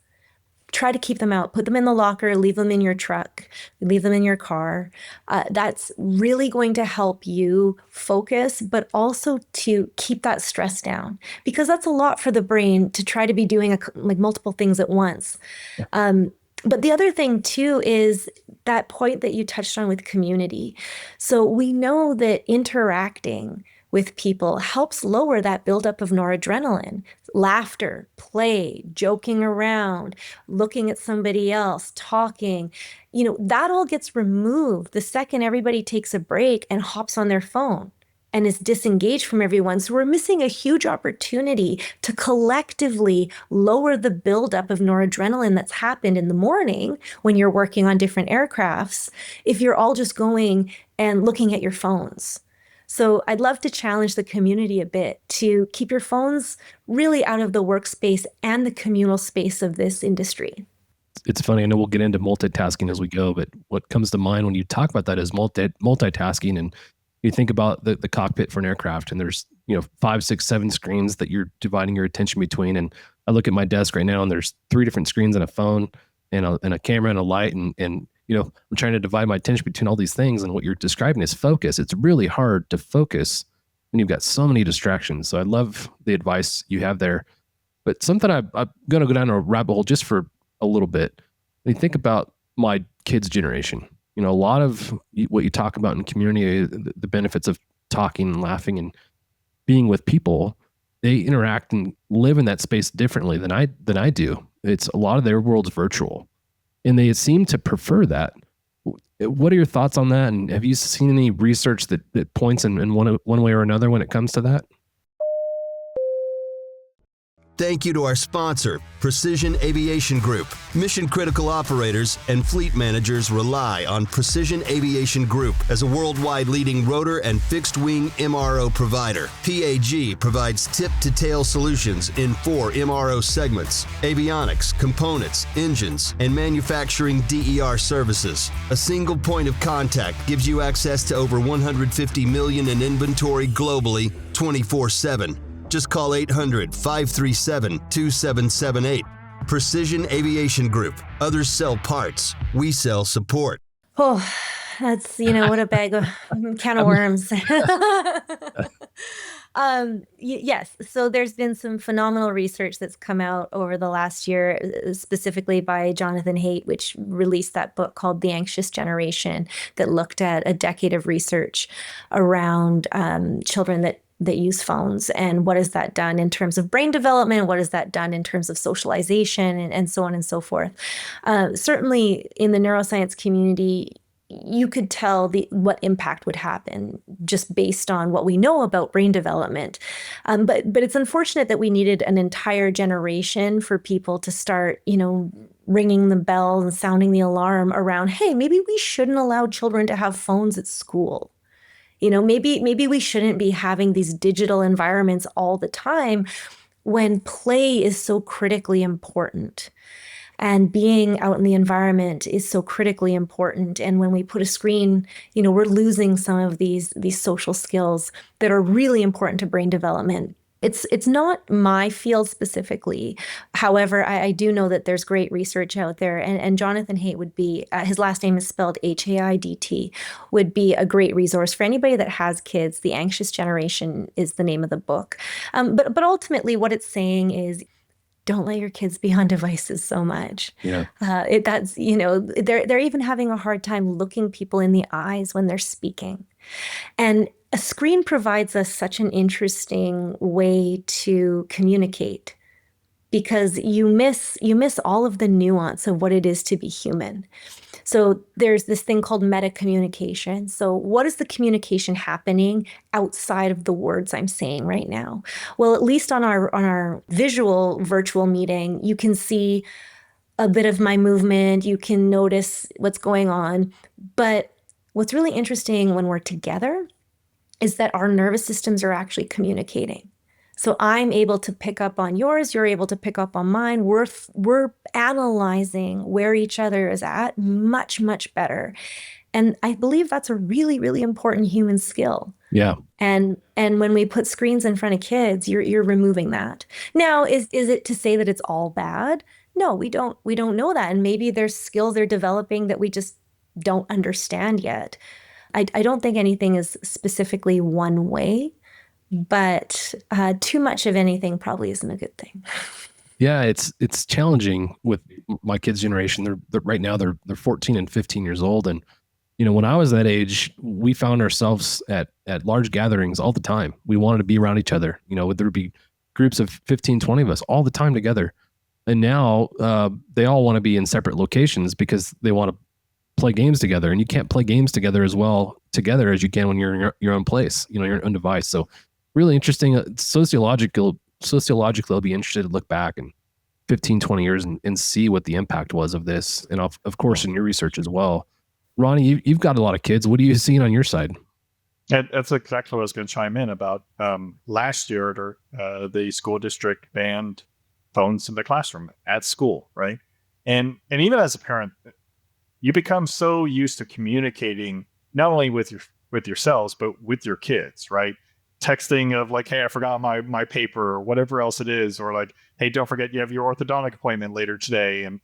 try to keep them out. Put them in the locker, leave them in your truck, leave them in your car. That's really going to help you focus, but also to keep that stress down, because that's a lot for the brain to try to be doing multiple things at once. Yeah. But the other thing too is that point that you touched on with community. So we know that interacting with people helps lower that buildup of noradrenaline. Laughter, play, joking around, looking at somebody else, talking, that all gets removed the second everybody takes a break and hops on their phone and is disengaged from everyone. So we're missing a huge opportunity to collectively lower the buildup of noradrenaline that's happened in the morning when you're working on different aircrafts, if you're all just going and looking at your phones. So I'd love to challenge the community a bit to keep your phones really out of the workspace and the communal space of this industry. It's funny, I know we'll get into multitasking as we go, but what comes to mind when you talk about that is multitasking. And you think about the cockpit for an aircraft, and there's 5, 6, 7 screens that you're dividing your attention between. And I look at my desk right now, and there's 3 different screens and a phone and a camera and a light, and I'm trying to divide my attention between all these things. And what you're describing is focus. It's really hard to focus when you've got so many distractions. So I love the advice you have there. But something I'm going to go down a rabbit hole just for a little bit. When you think about my kids' generation, a lot of what you talk about in community, the benefits of talking and laughing and being with people, they interact and live in that space differently than I do. It's a lot of their world's virtual, and they seem to prefer that. What are your thoughts on that? And have you seen any research that points in one way or another when it comes to that? Thank you to our sponsor, Precision Aviation Group. Mission-critical operators and fleet managers rely on Precision Aviation Group as a worldwide leading rotor and fixed-wing MRO provider. PAG provides tip-to-tail solutions in 4 MRO segments: avionics, components, engines, and manufacturing DER services. A single point of contact gives you access to over 150 million in inventory globally, 24/7. Just call 800-537-2778. Precision Aviation Group. Others sell parts. We sell support. Oh, that's, what a bag of can of worms. Yes. So there's been some phenomenal research that's come out over the last year, specifically by Jonathan Haidt, which released that book called The Anxious Generation, that looked at a decade of research around children that use phones, and what has that done in terms of brain development, what has that done in terms of socialization, and so on and so forth. Certainly in the neuroscience community, you could tell what impact would happen just based on what we know about brain development. But it's unfortunate that we needed an entire generation for people to start, ringing the bell and sounding the alarm around, hey, maybe we shouldn't allow children to have phones at school. Maybe we shouldn't be having these digital environments all the time when play is so critically important. And being out in the environment is so critically important. And when we put a screen, we're losing some of these social skills that are really important to brain development. It's not my field specifically. However, I do know that there's great research out there, and Jonathan Haidt would be, his last name is spelled Haidt, would be a great resource for anybody that has kids. The Anxious Generation is the name of the book. But ultimately what it's saying is, don't let your kids be on devices so much. Yeah. That's, they're even having a hard time looking people in the eyes when they're speaking. And a screen provides us such an interesting way to communicate, because you miss all of the nuance of what it is to be human. So there's this thing called meta communication. So what is the communication happening outside of the words I'm saying right now? Well, at least on our visual virtual meeting, you can see a bit of my movement, you can notice what's going on. But what's really interesting when we're together is that our nervous systems are actually communicating. So I'm able to pick up on yours, you're able to pick up on mine. We're analyzing where each other is at much, much better. And I believe that's a really, really important human skill. Yeah. And when we put screens in front of kids, you're removing that. Now, is it to say that it's all bad? No, we don't know that. And maybe there's skills they're developing that we just don't understand yet. I don't think anything is specifically one way, but too much of anything probably isn't a good thing. Yeah, it's challenging with my kids' generation. They're right now they're 14 and 15 years old, and when I was that age, we found ourselves at large gatherings all the time. We wanted to be around each other. There would be groups of 15, 20 of us all the time together. And now they all want to be in separate locations because they want to play games together, and you can't play games together as well together as you can when you're in your own place, your own device. So really interesting. Sociologically, I'll be interested to look back in 15, 20 years and see what the impact was of this. And of course, in your research as well. Ronnie, you've got a lot of kids. What are you seeing on your side? That's exactly what I was going to chime in about. Last year, the school district banned phones in the classroom at school, right? And even as a parent, you become so used to communicating not only with yourselves, but with your kids, right? Texting of like, hey, I forgot my paper or whatever else it is, or like, hey, don't forget you have your orthodontic appointment later today, and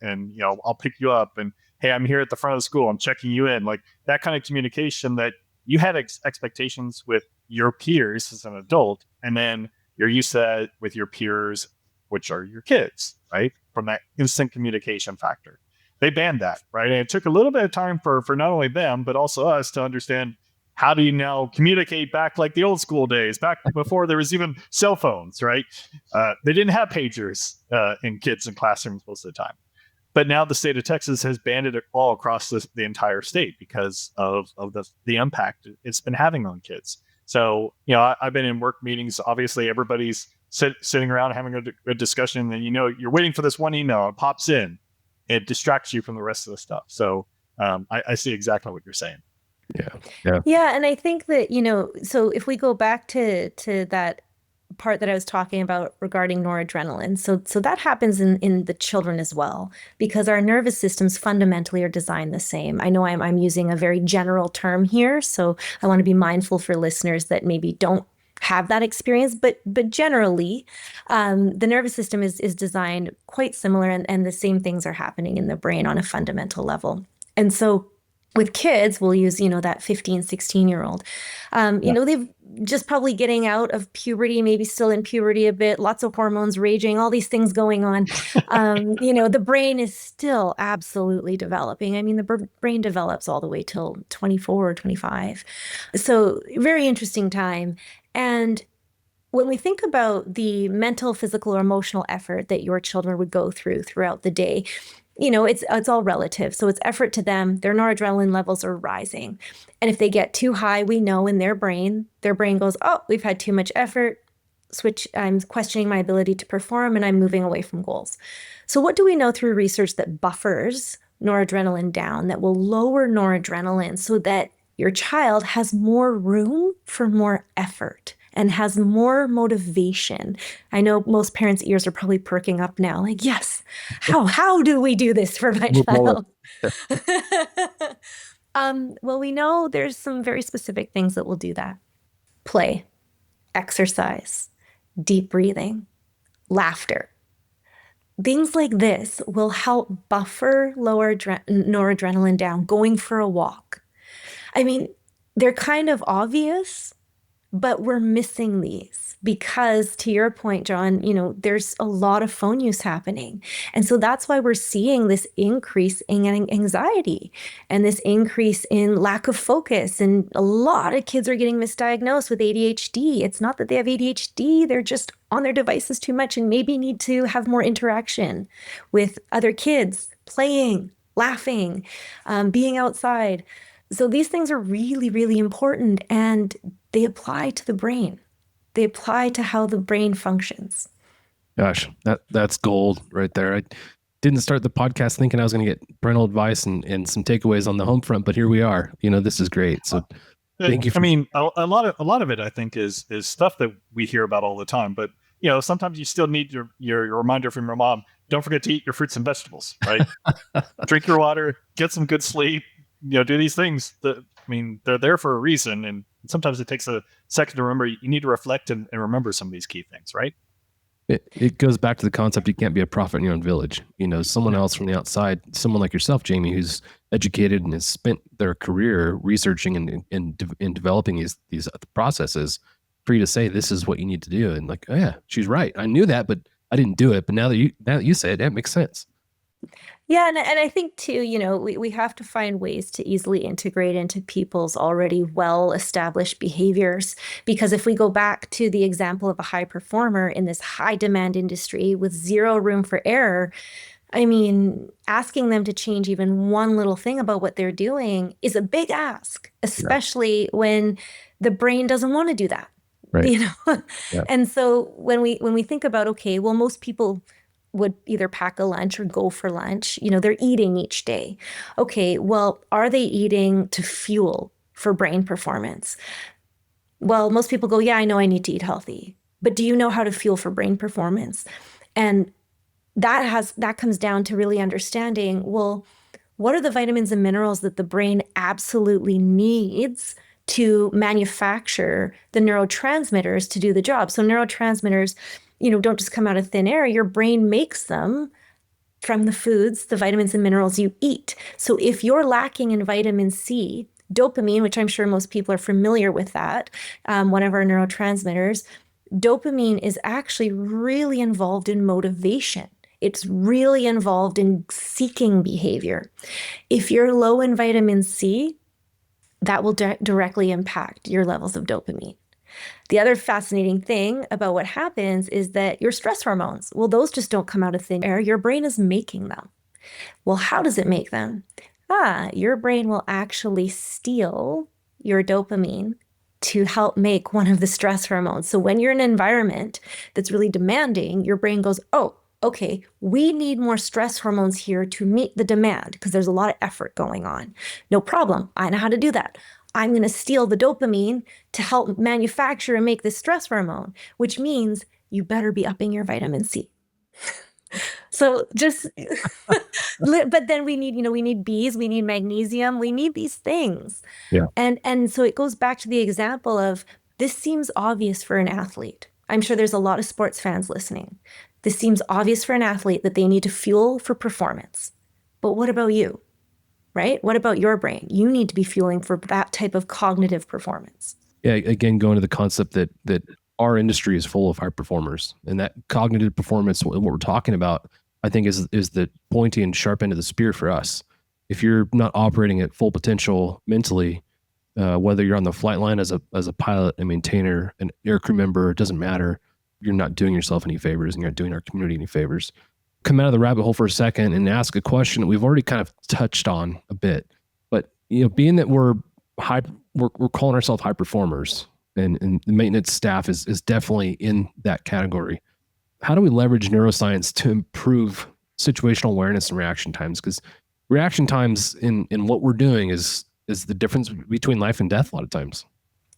I'll pick you up, and hey, I'm here at the front of the school, I'm checking you in, like that kind of communication that you had expectations with your peers as an adult, and then you're used to that with your peers, which are your kids, right? From that instant communication factor. They banned that, right? And it took a little bit of time for not only them, but also us to understand, how do you now communicate back like the old school days, back before there was even cell phones, right? They didn't have pagers in kids in classrooms most of the time. But now the state of Texas has banned it all across the entire state because of the impact it's been having on kids. So, I've been in work meetings. Obviously, everybody's sitting around having a discussion, and you're waiting for this one email. It pops in. It distracts you from the rest of the stuff. So I see exactly what you're saying. Yeah. And I think that, so if we go back to that part that I was talking about regarding noradrenaline, so that happens in the children as well, because our nervous systems fundamentally are designed the same. I know I'm using a very general term here, so I want to be mindful for listeners that maybe don't have that experience, but generally, the nervous system is designed quite similar, and the same things are happening in the brain on a fundamental level. And so with kids, we'll use, that 15, 16-year-old, they've just probably getting out of puberty, maybe still in puberty a bit, lots of hormones raging, all these things going on. The brain is still absolutely developing. I mean, the brain develops all the way till 24 or 25. So very interesting time. And when we think about the mental, physical, or emotional effort that your children would go throughout the day, it's all relative. So it's effort to them. Their noradrenaline levels are rising. And if they get too high, we know in their brain goes, oh, we've had too much effort. I'm questioning my ability to perform, and I'm moving away from goals. So what do we know through research that buffers noradrenaline down, that will lower noradrenaline so that your child has more room for more effort and has more motivation? I know most parents' ears are probably perking up now, like, yes, how do we do this for my child? Well, we know there's some very specific things that will do that. Play, exercise, deep breathing, laughter. Things like this will help buffer lower noradrenaline down, going for a walk. I mean, they're kind of obvious, but we're missing these because, to your point, John, there's a lot of phone use happening. And so that's why we're seeing this increase in anxiety and this increase in lack of focus. And a lot of kids are getting misdiagnosed with ADHD. It's not that they have ADHD, they're just on their devices too much and maybe need to have more interaction with other kids, playing, laughing, being outside. So these things are really, really important, and they apply to the brain. They apply to how the brain functions. Gosh, that's gold right there. I didn't start the podcast thinking I was going to get parental advice and some takeaways on the home front, but here we are. This is great. So thank you. A lot of it, I think, is stuff that we hear about all the time. But sometimes you still need your reminder from your mom. Don't forget to eat your fruits and vegetables. Right? Drink your water. Get some good sleep. Do these things. They're there for a reason, and sometimes it takes a second to remember. You need to reflect and remember some of these key things, right? It goes back to the concept you can't be a prophet in your own village. Someone else from the outside, someone like yourself, Jamie, who's educated and has spent their career researching and developing these processes, for you to say this is what you need to do, and like, oh yeah, she's right. I knew that, but I didn't do it. But now that you say it, it makes sense. Yeah, and I think too, we have to find ways to easily integrate into people's already well-established behaviors. Because if we go back to the example of a high performer in this high demand industry with zero room for error, asking them to change even one little thing about what they're doing is a big ask, especially when the brain doesn't want to do that. Right. Yeah. And so when we think about, okay, well, most people would either pack a lunch or go for lunch. They're eating each day. Okay, well, are they eating to fuel for brain performance? Well, most people go, yeah, I know I need to eat healthy. But do you know how to fuel for brain performance? And that comes down to really understanding, well, what are the vitamins and minerals that the brain absolutely needs to manufacture the neurotransmitters to do the job? So neurotransmitters, don't just come out of thin air. Your brain makes them from the foods, the vitamins and minerals you eat. So if you're lacking in vitamin C, dopamine, which I'm sure most people are familiar with that, one of our neurotransmitters, dopamine is actually really involved in motivation. It's really involved in seeking behavior. If you're low in vitamin C, that will directly impact your levels of dopamine. The other fascinating thing about what happens is that your stress hormones, well, those just don't come out of thin air. Your brain is making them. Well, how does it make them? Your brain will actually steal your dopamine to help make one of the stress hormones. So when you're in an environment that's really demanding, your brain goes, oh, okay, we need more stress hormones here to meet the demand because there's a lot of effort going on. No problem. I know how to do that. I'm going to steal the dopamine to help manufacture and make this stress hormone, which means you better be upping your vitamin C. So but then we need B's, we need magnesium, we need these things. Yeah. And so it goes back to the example of, this seems obvious for an athlete. I'm sure there's a lot of sports fans listening. This seems obvious for an athlete that they need to fuel for performance. But what about you? Right? What about your brain? You need to be fueling for that type of cognitive performance. Yeah. Again, going to the concept that our industry is full of high performers, and that cognitive performance, what we're talking about, I think is the pointy and sharp end of the spear for us. If you're not operating at full potential mentally, whether you're on the flight line as a pilot, a maintainer, an aircrew member, it doesn't matter. You're not doing yourself any favors, and you're not doing our community any favors. Come out of the rabbit hole for a second and ask a question that we've already kind of touched on a bit. But being that we're calling ourselves high performers, and the maintenance staff is definitely in that category. How do we leverage neuroscience to improve situational awareness and reaction times? Because reaction times in what we're doing is the difference between life and death a lot of times.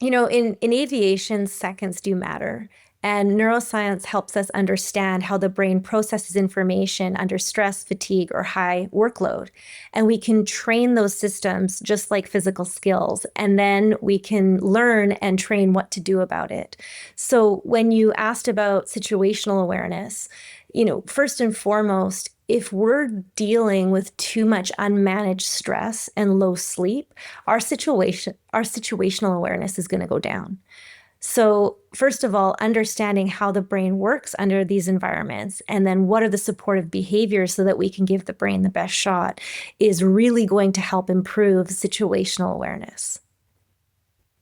In aviation, seconds do matter. And neuroscience helps us understand how the brain processes information under stress, fatigue, or high workload. And we can train those systems just like physical skills. And then we can learn and train what to do about it. So when you asked about situational awareness, first and foremost, if we're dealing with too much unmanaged stress and low sleep, our situational awareness is going to go down. So first of all, understanding how the brain works under these environments, and then what are the supportive behaviors so that we can give the brain the best shot, is really going to help improve situational awareness.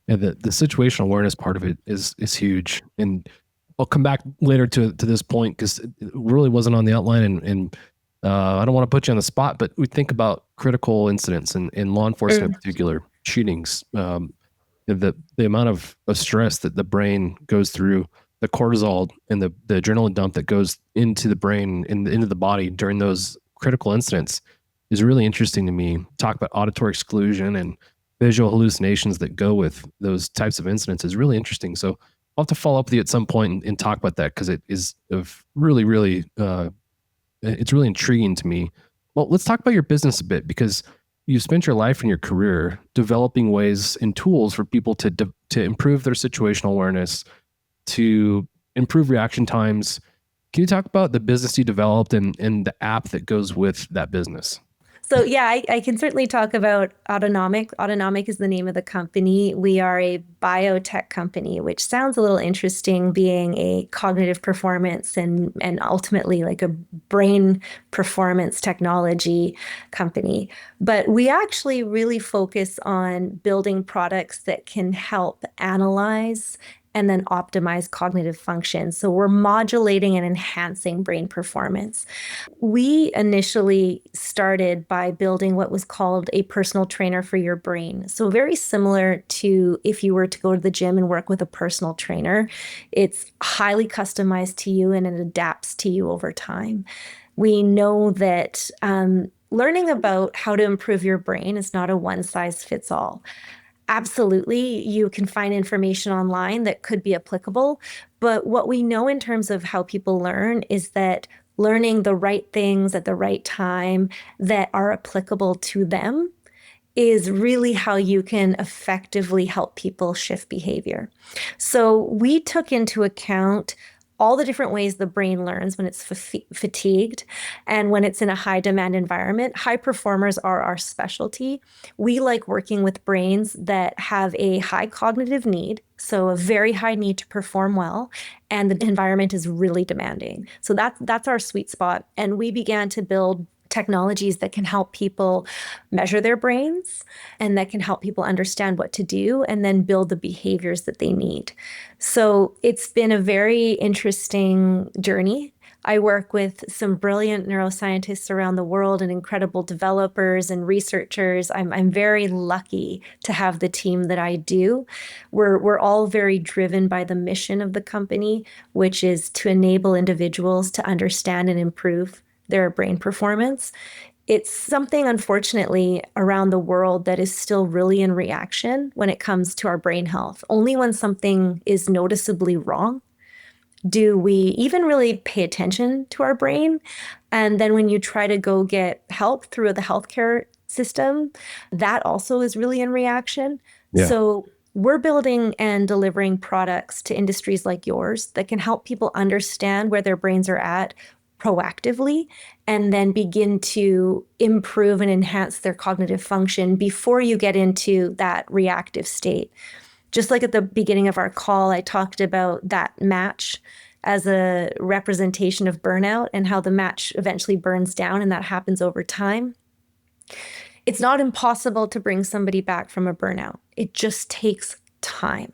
Yeah, the situational awareness part of it is huge. And I'll come back later to this point because it really wasn't on the outline, and I don't want to put you on the spot, but we think about critical incidents and law enforcement in particular, shootings, the amount of stress that the brain goes through, the cortisol and the adrenaline dump that goes into the brain and into the body during those critical incidents is really interesting to me. Talk about auditory exclusion and visual hallucinations that go with those types of incidents is really interesting. So I'll have to follow up with you at some point and talk about that because it is of really, really, it's really intriguing to me. Well, let's talk about your business a bit because you've spent your life and your career developing ways and tools for people to improve their situational awareness, to improve reaction times. Can you talk about the business you developed and the app that goes with that business? So yeah, I can certainly talk about Autonomic. Autonomic is the name of the company. We are a biotech company, which sounds a little interesting, being a cognitive performance and ultimately like a brain performance technology company. But we actually really focus on building products that can help analyze and then optimize cognitive function. So we're modulating and enhancing brain performance. We initially started by building what was called a personal trainer for your brain. So very similar to if you were to go to the gym and work with a personal trainer, it's highly customized to you and it adapts to you over time. We know that learning about how to improve your brain is not a one-size-fits-all. Absolutely, you can find information online that could be applicable. But what we know in terms of how people learn is that learning the right things at the right time that are applicable to them is really how you can effectively help people shift behavior. So we took into account all the different ways the brain learns when it's fatigued and when it's in a high demand environment. High performers are our specialty. We like working with brains that have a high cognitive need, so a very high need to perform well, and the environment is really demanding. So that's our sweet spot. And we began to build technologies that can help people measure their brains and that can help people understand what to do and then build the behaviors that they need. So it's been a very interesting journey. I work with some brilliant neuroscientists around the world and incredible developers and researchers. I'm very lucky to have the team that I do. We're all very driven by the mission of the company, which is to enable individuals to understand and improve their brain performance. It's something, unfortunately, around the world that is still really in reaction when it comes to our brain health. Only when something is noticeably wrong do we even really pay attention to our brain. And then when you try to go get help through the healthcare system, that also is really in reaction. Yeah. So we're building and delivering products to industries like yours that can help people understand where their brains are at proactively, and then begin to improve and enhance their cognitive function before you get into that reactive state. Just like at the beginning of our call, I talked about that match as a representation of burnout and how the match eventually burns down, and that happens over time. It's not impossible to bring somebody back from a burnout. It just takes time.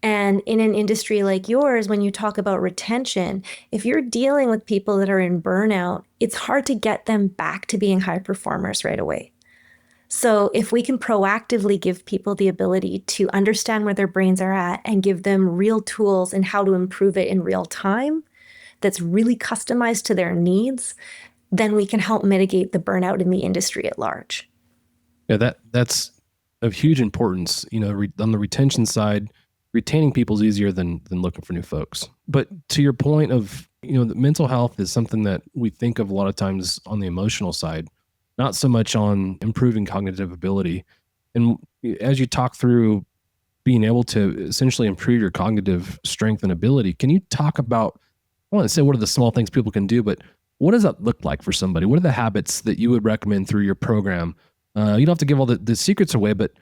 And in an industry like yours, when you talk about retention, if you're dealing with people that are in burnout, it's hard to get them back to being high performers right away. So if we can proactively give people the ability to understand where their brains are at and give them real tools and how to improve it in real time, that's really customized to their needs, then we can help mitigate the burnout in the industry at large. Yeah, that's of huge importance. On the retention side, retaining people is easier than looking for new folks. But to your point of, the mental health is something that we think of a lot of times on the emotional side, not so much on improving cognitive ability. And as you talk through being able to essentially improve your cognitive strength and ability, can you talk about, I want to say what are the small things people can do, but what does that look like for somebody? What are the habits that you would recommend through your program? You don't have to give all the secrets away, but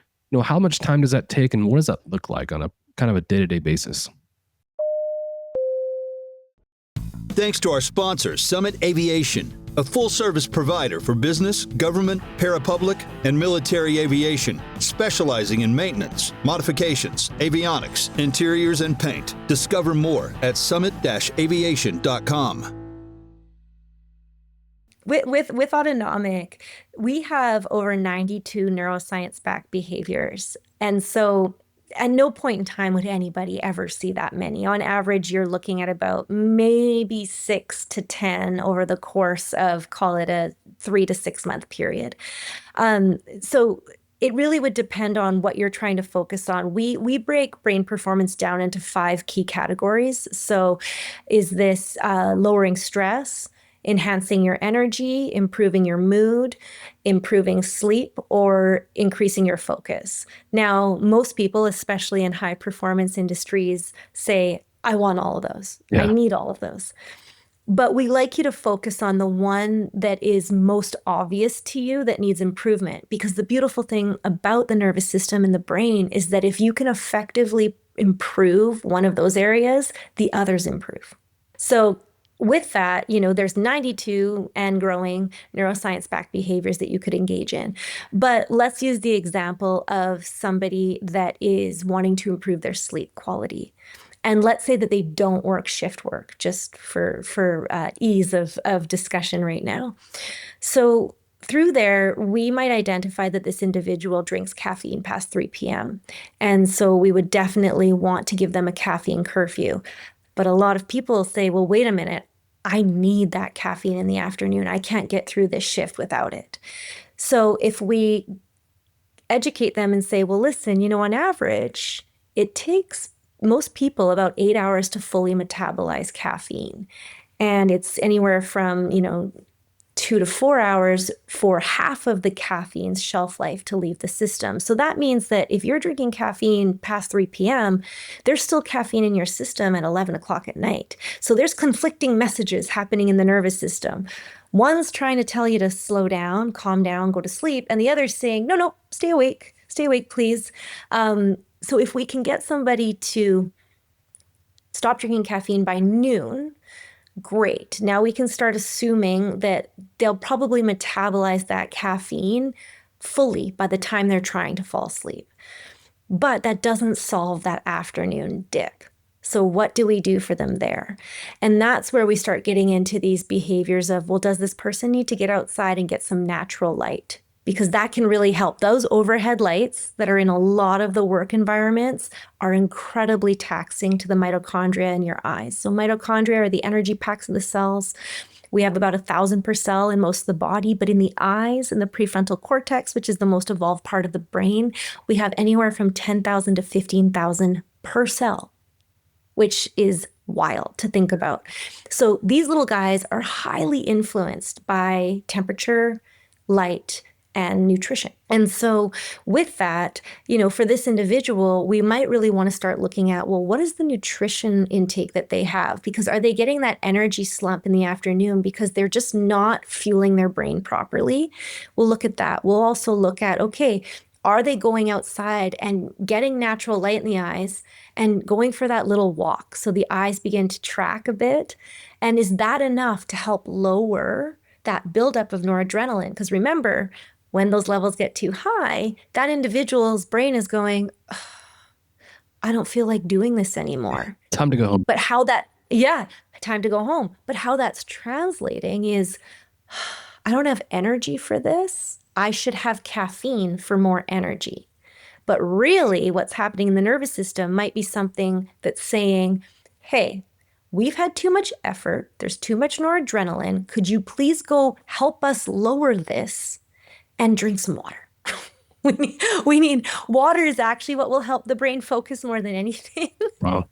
how much time does that take and what does that look like on a kind of a day-to-day basis? Thanks to our sponsor, Summit Aviation, a full-service provider for business, government, parapublic, and military aviation, specializing in maintenance, modifications, avionics, interiors, and paint. Discover more at summit-aviation.com. With Autonomic, we have over 92 neuroscience-backed behaviors. And so at no point in time would anybody ever see that many. On average, you're looking at about maybe 6 to 10 over the course of, call it a 3 to 6 month period. So it really would depend on what you're trying to focus on. We break brain performance down into 5 key categories. So is this lowering stress, enhancing your energy, improving your mood, improving sleep, or increasing your focus? Now, most people, especially in high performance industries, say, I want all of those. Yeah. I need all of those. But we like you to focus on the one that is most obvious to you that needs improvement. Because the beautiful thing about the nervous system and the brain is that if you can effectively improve one of those areas, the others improve. So with that, there's 92 and growing neuroscience-backed behaviors that you could engage in. But let's use the example of somebody that is wanting to improve their sleep quality. And let's say that they don't work shift work, just for ease of discussion right now. So through there, we might identify that this individual drinks caffeine past 3 p.m. And so we would definitely want to give them a caffeine curfew. But a lot of people say, well, wait a minute, I need that caffeine in the afternoon. I can't get through this shift without it. So if we educate them and say, well, listen, on average, it takes most people about 8 hours to fully metabolize caffeine. And it's anywhere from, 2 to 4 hours for half of the caffeine's shelf life to leave the system. So that means that if you're drinking caffeine past 3 p.m., there's still caffeine in your system at 11 o'clock at night. So there's conflicting messages happening in the nervous system. One's trying to tell you to slow down, calm down, go to sleep, and the other's saying, no, stay awake, please. So if we can get somebody to stop drinking caffeine by noon, great. Now we can start assuming that they'll probably metabolize that caffeine fully by the time they're trying to fall asleep. But that doesn't solve that afternoon dip. So what do we do for them there? And that's where we start getting into these behaviors of, well, does this person need to get outside and get some natural light? Because that can really help. Those overhead lights that are in a lot of the work environments are incredibly taxing to the mitochondria in your eyes. So mitochondria are the energy packs of the cells. We have about 1,000 per cell in most of the body, but in the eyes and the prefrontal cortex, which is the most evolved part of the brain, we have anywhere from 10,000 to 15,000 per cell, which is wild to think about. So these little guys are highly influenced by temperature, light, and nutrition. And so with that, for this individual, we might really want to start looking at, well, what is the nutrition intake that they have? Because are they getting that energy slump in the afternoon because they're just not fueling their brain properly? We'll look at that. We'll also look at, okay, are they going outside and getting natural light in the eyes and going for that little walk so the eyes begin to track a bit? And is that enough to help lower that buildup of noradrenaline? Because remember, when those levels get too high, that individual's brain is going, I don't feel like doing this anymore. Time to go home. But time to go home. But how that's translating is, I don't have energy for this. I should have caffeine for more energy. But really what's happening in the nervous system might be something that's saying, hey, we've had too much effort. There's too much noradrenaline. Could you please go help us lower this and drink some water? We need water is actually what will help the brain focus more than anything. Wow.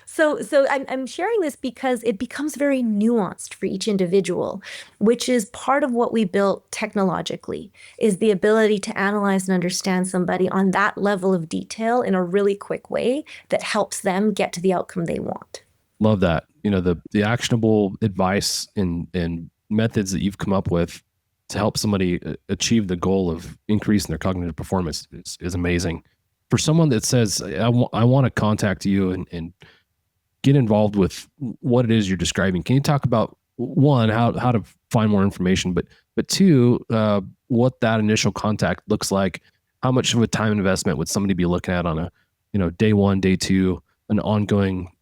So I'm sharing this because it becomes very nuanced for each individual, which is part of what we built technologically, is the ability to analyze and understand somebody on that level of detail in a really quick way that helps them get to the outcome they want. Love that. The actionable advice and methods that you've come up with to help somebody achieve the goal of increasing their cognitive performance is amazing. For someone that says, I want to contact you and get involved with what it is you're describing, can you talk about, one, how to find more information, but two, what that initial contact looks like? How much of a time investment would somebody be looking at on a day one, day two, an ongoing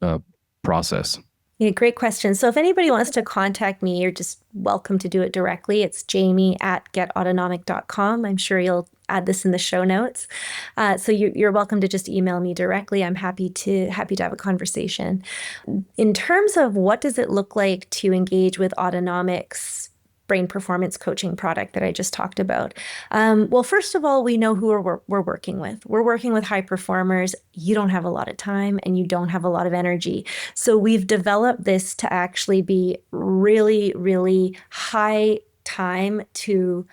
process? Yeah, great question. So if anybody wants to contact me, you're just welcome to do it directly. It's jamie@getautonomic.com. I'm sure you'll add this in the show notes. So you're welcome to just email me directly. I'm happy to have a conversation. In terms of what does it look like to engage with Autonomic's brain performance coaching product that I just talked about. Well, first of all, we know who we're working with. We're working with high performers. You don't have a lot of time and you don't have a lot of energy. So we've developed this to actually be really, really high value to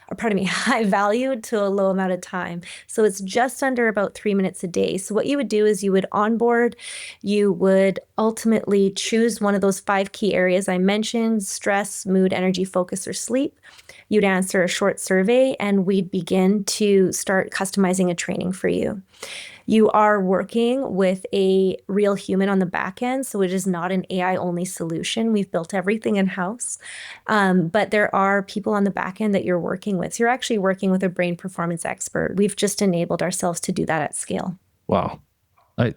a low amount of time. So it's just under about 3 minutes a day. So what you would do is you would onboard, you would ultimately choose one of those 5 key areas I mentioned: stress, mood, energy, focus, or sleep. You'd answer a short survey and we'd begin to start customizing a training for you. You are working with a real human on the back end, so it is not an AI-only solution. We've built everything in-house, but there are people on the back end that you're working with. So you're actually working with a brain performance expert. We've just enabled ourselves to do that at scale. Wow. I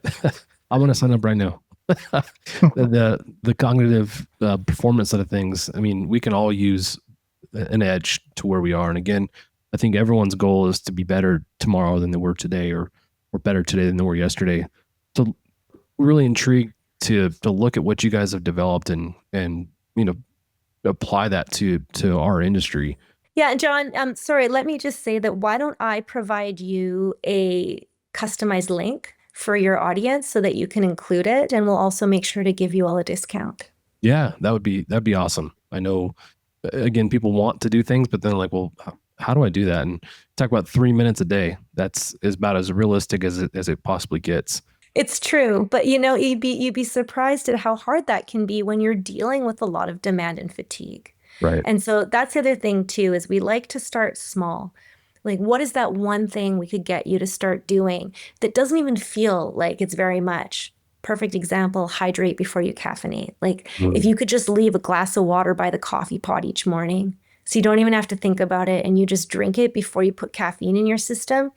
want to sign up right now. The cognitive performance side of things, I mean, we can all use an edge to where we are. And again, I think everyone's goal is to be better tomorrow than they were today, or better today than they were yesterday. So really intrigued to look at what you guys have developed and apply that to our industry. Yeah, John, sorry, let me just say that why don't I provide you a customized link for your audience so that you can include it, and we'll also make sure to give you all a discount. Yeah, that'd be awesome. I know, again, people want to do things, but then like, well, how do I do that? And talk about 3 minutes a day. That's about as realistic as it possibly gets. It's true, but you'd be surprised at how hard that can be when you're dealing with a lot of demand and fatigue. Right. And so that's the other thing too, is we like to start small. Like, what is that one thing we could get you to start doing that doesn't even feel like it's very much? Perfect example, hydrate before you caffeinate. Like, if you could just leave a glass of water by the coffee pot each morning, so you don't even have to think about it and you just drink it before you put caffeine in your system,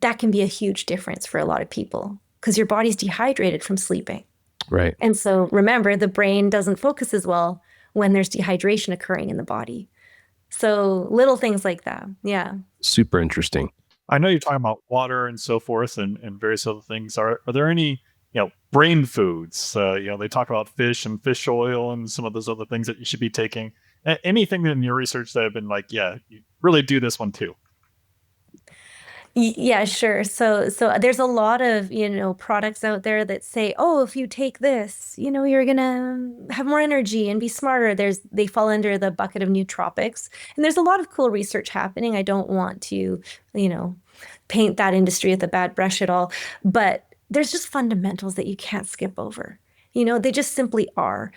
that can be a huge difference for a lot of people because your body's dehydrated from sleeping. Right. And so remember, the brain doesn't focus as well when there's dehydration occurring in the body. So little things like that. Yeah. Super interesting. I know you're talking about water and so forth and various other things. Are there any, brain foods? They talk about fish and fish oil and some of those other things that you should be taking. Anything in your research that have been like, yeah, you really do this one too? Yeah, sure. So there's a lot of, products out there that say, oh, if you take this, you're going to have more energy and be smarter. They fall under the bucket of nootropics. And there's a lot of cool research happening. I don't want to, paint that industry with a bad brush at all. But there's just fundamentals that you can't skip over. They just simply are.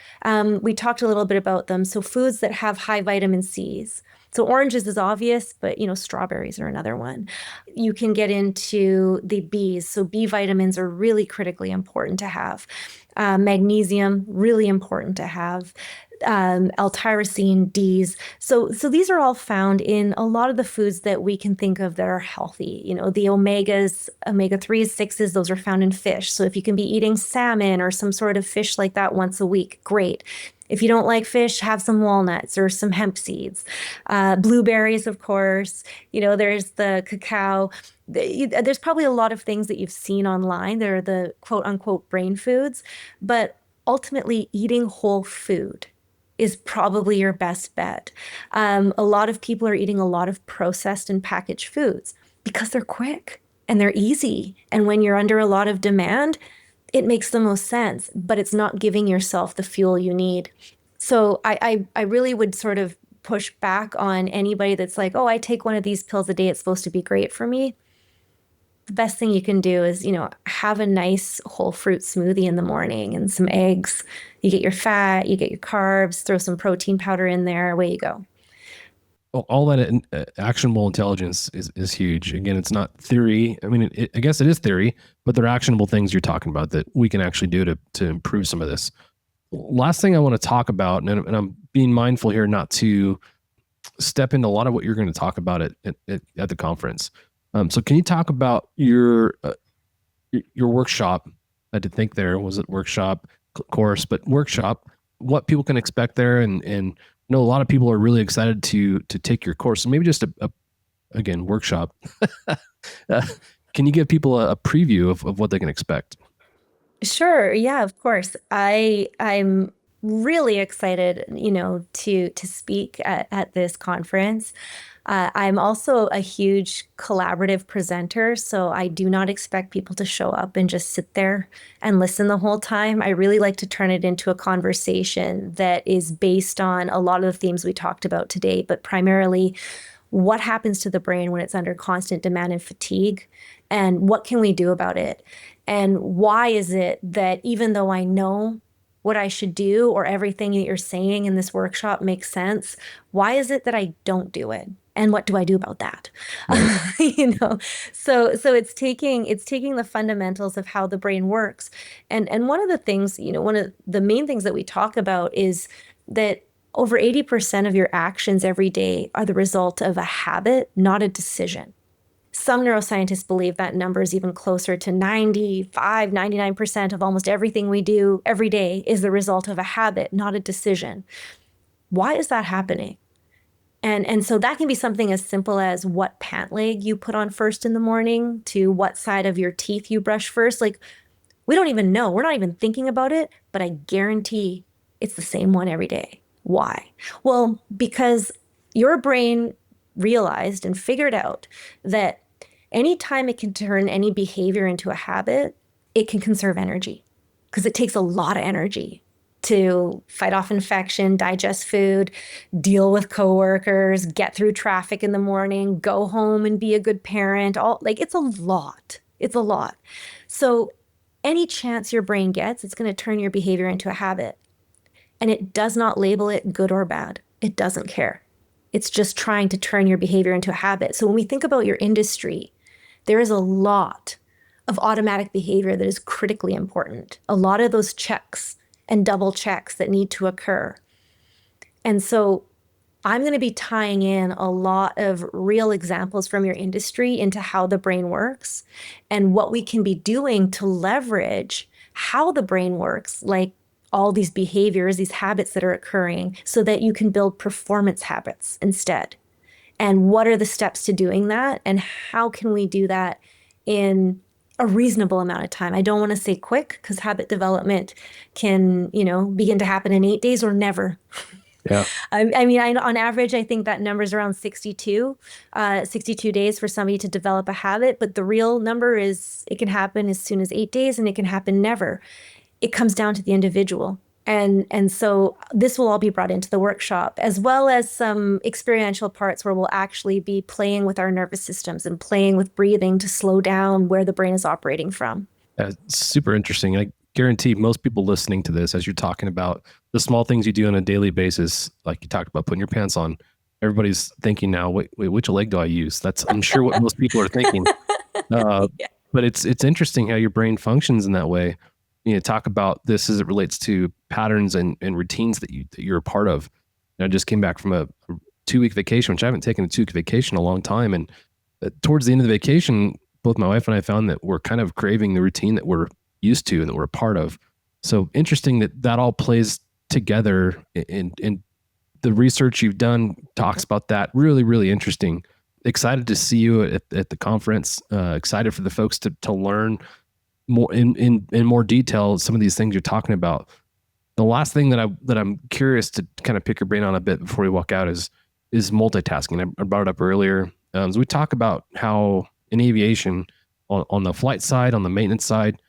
We talked a little bit about them. So foods that have high vitamin C's. So oranges is obvious, but strawberries are another one. You can get into the Bs. So B vitamins are really critically important to have. Magnesium, really important to have. L-tyrosine, Ds. So these are all found in a lot of the foods that we can think of that are healthy. The omegas, omega-3s, 6s, those are found in fish. So if you can be eating salmon or some sort of fish like that once a week, great. If you don't like fish, have some walnuts or some hemp seeds. Blueberries, of course. There's the cacao. There's probably a lot of things that you've seen online. They're the quote unquote brain foods. But ultimately, eating whole food is probably your best bet. A lot of people are eating a lot of processed and packaged foods. Because they're quick and they're easy. And when you're under a lot of demand, it makes the most sense, but it's not giving yourself the fuel you need. So I really would sort of push back on anybody that's like, oh, I take one of these pills a day, it's supposed to be great for me. The best thing you can do is, have a nice whole fruit smoothie in the morning and some eggs. You get your fat, you get your carbs, throw some protein powder in there, away you go. All that actionable intelligence is huge. Again, it's not theory. I mean, I guess it is theory, but they're actionable things you're talking about that we can actually do to improve some of this. Last thing I want to talk about, and I'm being mindful here not to step into a lot of what you're going to talk about at the conference. So can you talk about your workshop? I had to think there, was it workshop, course, but workshop, what people can expect there, and I know a lot of people are really excited to take your course. So maybe just again, workshop. Can you give people a preview of what they can expect? Sure. Yeah, of course. I'm really excited, to speak at this conference. I'm also a huge collaborative presenter, so I do not expect people to show up and just sit there and listen the whole time. I really like to turn it into a conversation that is based on a lot of the themes we talked about today, but primarily what happens to the brain when it's under constant demand and fatigue, and what can we do about it? And why is it that even though I know what I should do, or everything that you're saying in this workshop makes sense, why is it that I don't do it? And what do I do about that? Right. So it's taking the fundamentals of how the brain works. And one of the things, one of the main things that we talk about is that over 80% of your actions every day are the result of a habit, not a decision. Some neuroscientists believe that number is even closer to 95, 99% of almost everything we do every day is the result of a habit, not a decision. Why is that happening? And so that can be something as simple as what pant leg you put on first in the morning, to what side of your teeth you brush first. Like, we don't even know. We're not even thinking about it, but I guarantee it's the same one every day. Why? Well, because your brain realized and figured out that anytime it can turn any behavior into a habit, it can conserve energy, because it takes a lot of energy to fight off infection, digest food, deal with coworkers, get through traffic in the morning, go home and be a good parent. It's a lot. It's a lot. So any chance your brain gets, it's going to turn your behavior into a habit. And it does not label it good or bad. It doesn't care. It's just trying to turn your behavior into a habit. So when we think about your industry, there is a lot of automatic behavior that is critically important. A lot of those checks and double checks that need to occur. And so I'm going to be tying in a lot of real examples from your industry into how the brain works and what we can be doing to leverage how the brain works, like all these behaviors, these habits that are occurring, so that you can build performance habits instead. And what are the steps to doing that? And how can we do that in a reasonable amount of time? I don't want to say quick, because habit development can, begin to happen in 8 days or never. Yeah. On average, I think that number is around 62 days for somebody to develop a habit. But the real number is it can happen as soon as 8 days, and it can happen never. It comes down to the individual. And so this will all be brought into the workshop, as well as some experiential parts where we'll actually be playing with our nervous systems and playing with breathing to slow down where the brain is operating from. Super interesting. I guarantee most people listening to this, as you're talking about the small things you do on a daily basis, like you talked about putting your pants on, everybody's thinking now, wait, which leg do I use? I'm sure what most people are thinking. Yeah. But it's interesting how your brain functions in that way. Talk about this as it relates to patterns and routines that you're a part of. And I just came back from a 2-week vacation, which I haven't taken a 2-week vacation in a long time. And towards the end of the vacation, both my wife and I found that we're kind of craving the routine that we're used to and that we're a part of. So interesting that all plays together, in the research you've done talks about that. Really, really interesting. Excited to see you at the conference. Excited for the folks to learn more in more detail some of these things you're talking about. The last thing that I'm curious to kind of pick your brain on a bit before we walk out is multitasking. I brought it up earlier. So we talk about how in aviation, on the flight side, on the maintenance side,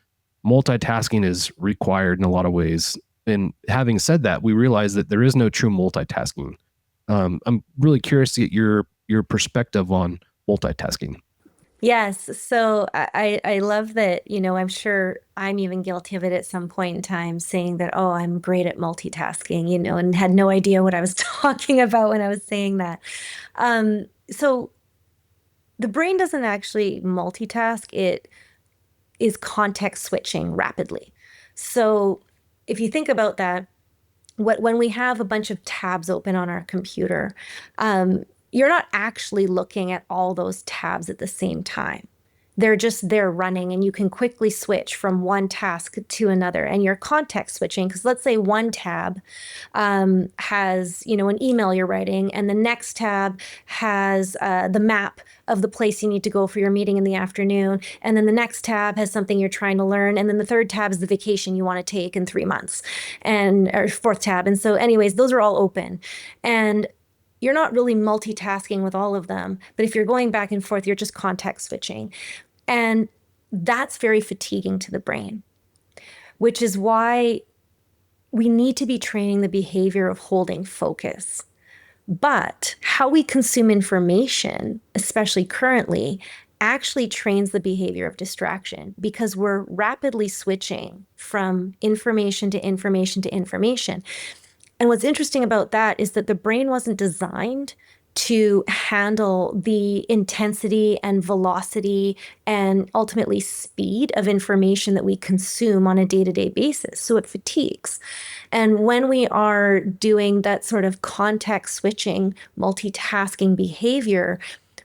multitasking is required in a lot of ways. And having said that, we realize that there is no true multitasking. I'm really curious to get your perspective on multitasking. Yes. So I love that, I'm sure I'm even guilty of it at some point in time, saying that, oh, I'm great at multitasking, and had no idea what I was talking about when I was saying that. So the brain doesn't actually multitask. It is context switching rapidly. So if you think about that, when we have a bunch of tabs open on our computer, you're not actually looking at all those tabs at the same time. They're just there running, and you can quickly switch from one task to another. And you're context switching, because let's say one tab has, an email you're writing, and the next tab has the map of the place you need to go for your meeting in the afternoon. And then the next tab has something you're trying to learn. And then the third tab is the vacation you want to take in 3 months, or fourth tab. And so anyways, those are all open. And you're not really multitasking with all of them, but if you're going back and forth, you're just context switching. And that's very fatiguing to the brain, which is why we need to be training the behavior of holding focus. But how we consume information, especially currently, actually trains the behavior of distraction, because we're rapidly switching from information to information to information. And what's interesting about that is that the brain wasn't designed to handle the intensity and velocity and ultimately speed of information that we consume on a day-to-day basis. So it fatigues. And when we are doing that sort of context switching, multitasking behavior,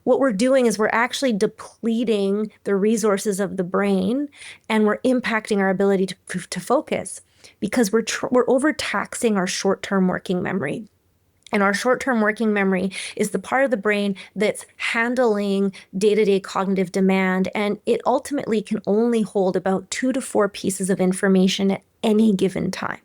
what we're doing is we're actually depleting the resources of the brain, and we're impacting our ability to focus, because we're overtaxing our short-term working memory. And our short-term working memory is the part of the brain that's handling day-to-day cognitive demand, and it ultimately can only hold about 2 to 4 pieces of information at any given time.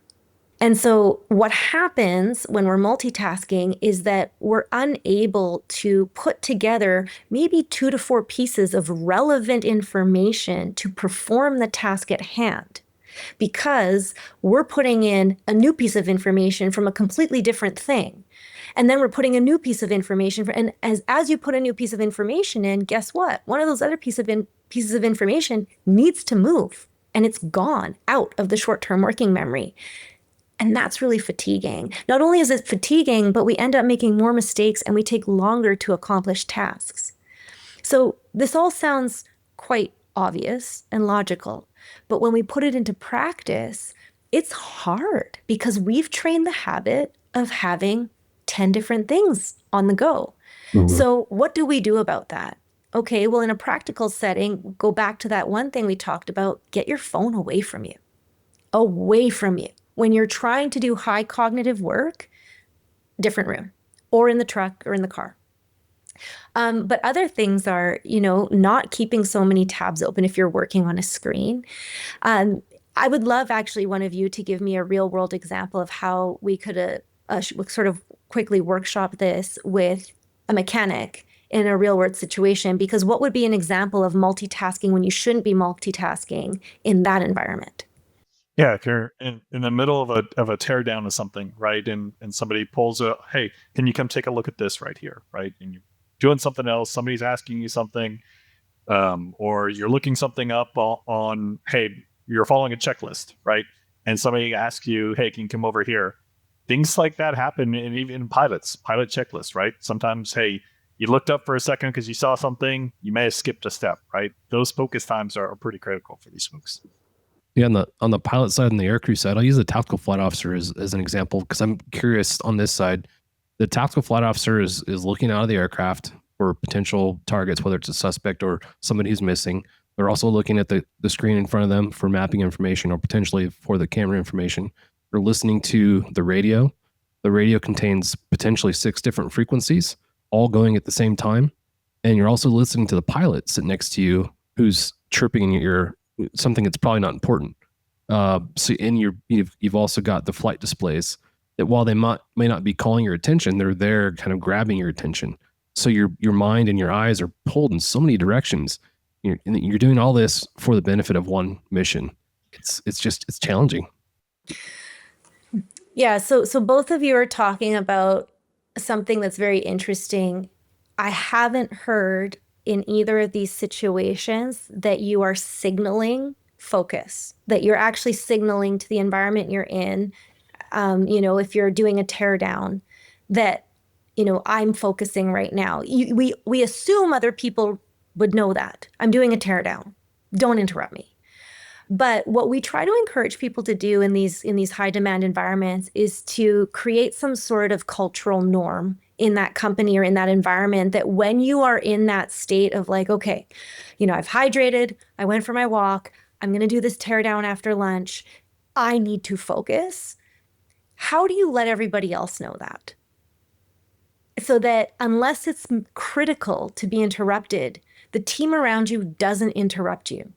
And so what happens when we're multitasking is that we're unable to put together maybe 2 to 4 pieces of relevant information to perform the task at hand, because we're putting in a new piece of information from a completely different thing. And then we're putting a new piece of information, and as you put a new piece of information in, guess what? One of those other pieces of information needs to move, and it's gone out of the short-term working memory. And that's really fatiguing. Not only is it fatiguing, but we end up making more mistakes, and we take longer to accomplish tasks. So this all sounds quite obvious and logical, but when we put it into practice, it's hard, because we've trained the habit of having 10 different things on the go. Mm-hmm. So what do we do about that? Okay, well, in a practical setting, go back to that one thing we talked about: get your phone away from you. Away from you. When you're trying to do high cognitive work, different room, or in the truck or in the car. But other things are, not keeping so many tabs open if you're working on a screen. I would love actually one of you to give me a real world example of how we could sort of quickly workshop this with a mechanic in a real world situation, because what would be an example of multitasking when you shouldn't be multitasking in that environment? Yeah, if you're in the middle of a tear down of something, right, and somebody pulls hey, can you come take a look at this right here, right? And you're doing something else, somebody's asking you something, or you're looking something up on, hey, you're following a checklist, right? And somebody asks you, hey, can you come over here? Things like that happen even in pilot checklists, right? Sometimes, hey, you looked up for a second because you saw something, you may have skipped a step, right? Those focus times are pretty critical for these folks. Yeah, on the pilot side and the aircrew side, I'll use the tactical flight officer as an example, because I'm curious on this side. The tactical flight officer is looking out of the aircraft for potential targets, whether it's a suspect or somebody who's missing. They're also looking at the screen in front of them for mapping information, or potentially for the camera information. They're listening to the radio. The radio contains potentially 6 different frequencies, all going at the same time. And you're also listening to the pilot sitting next to you, who's chirping in your ear something that's probably not important. So you've also got the flight displays that, while they may not be calling your attention, they're there kind of grabbing your attention. So your mind and your eyes are pulled in so many directions. You're doing all this for the benefit of one mission. It's challenging. Yeah, so both of you are talking about something that's very interesting. I haven't heard in either of these situations that you are signaling focus, that you're actually signaling to the environment you're in. If you're doing a tear down, that, I'm focusing right now. We assume other people would know that. I'm doing a tear down. Don't interrupt me. But what we try to encourage people to do in these high demand environments is to create some sort of cultural norm in that company or in that environment, that when you are in that state of like, okay, I've hydrated, I went for my walk, I'm going to do this tear down after lunch, I need to focus. How do you let everybody else know that? So that unless it's critical to be interrupted, the team around you doesn't interrupt you.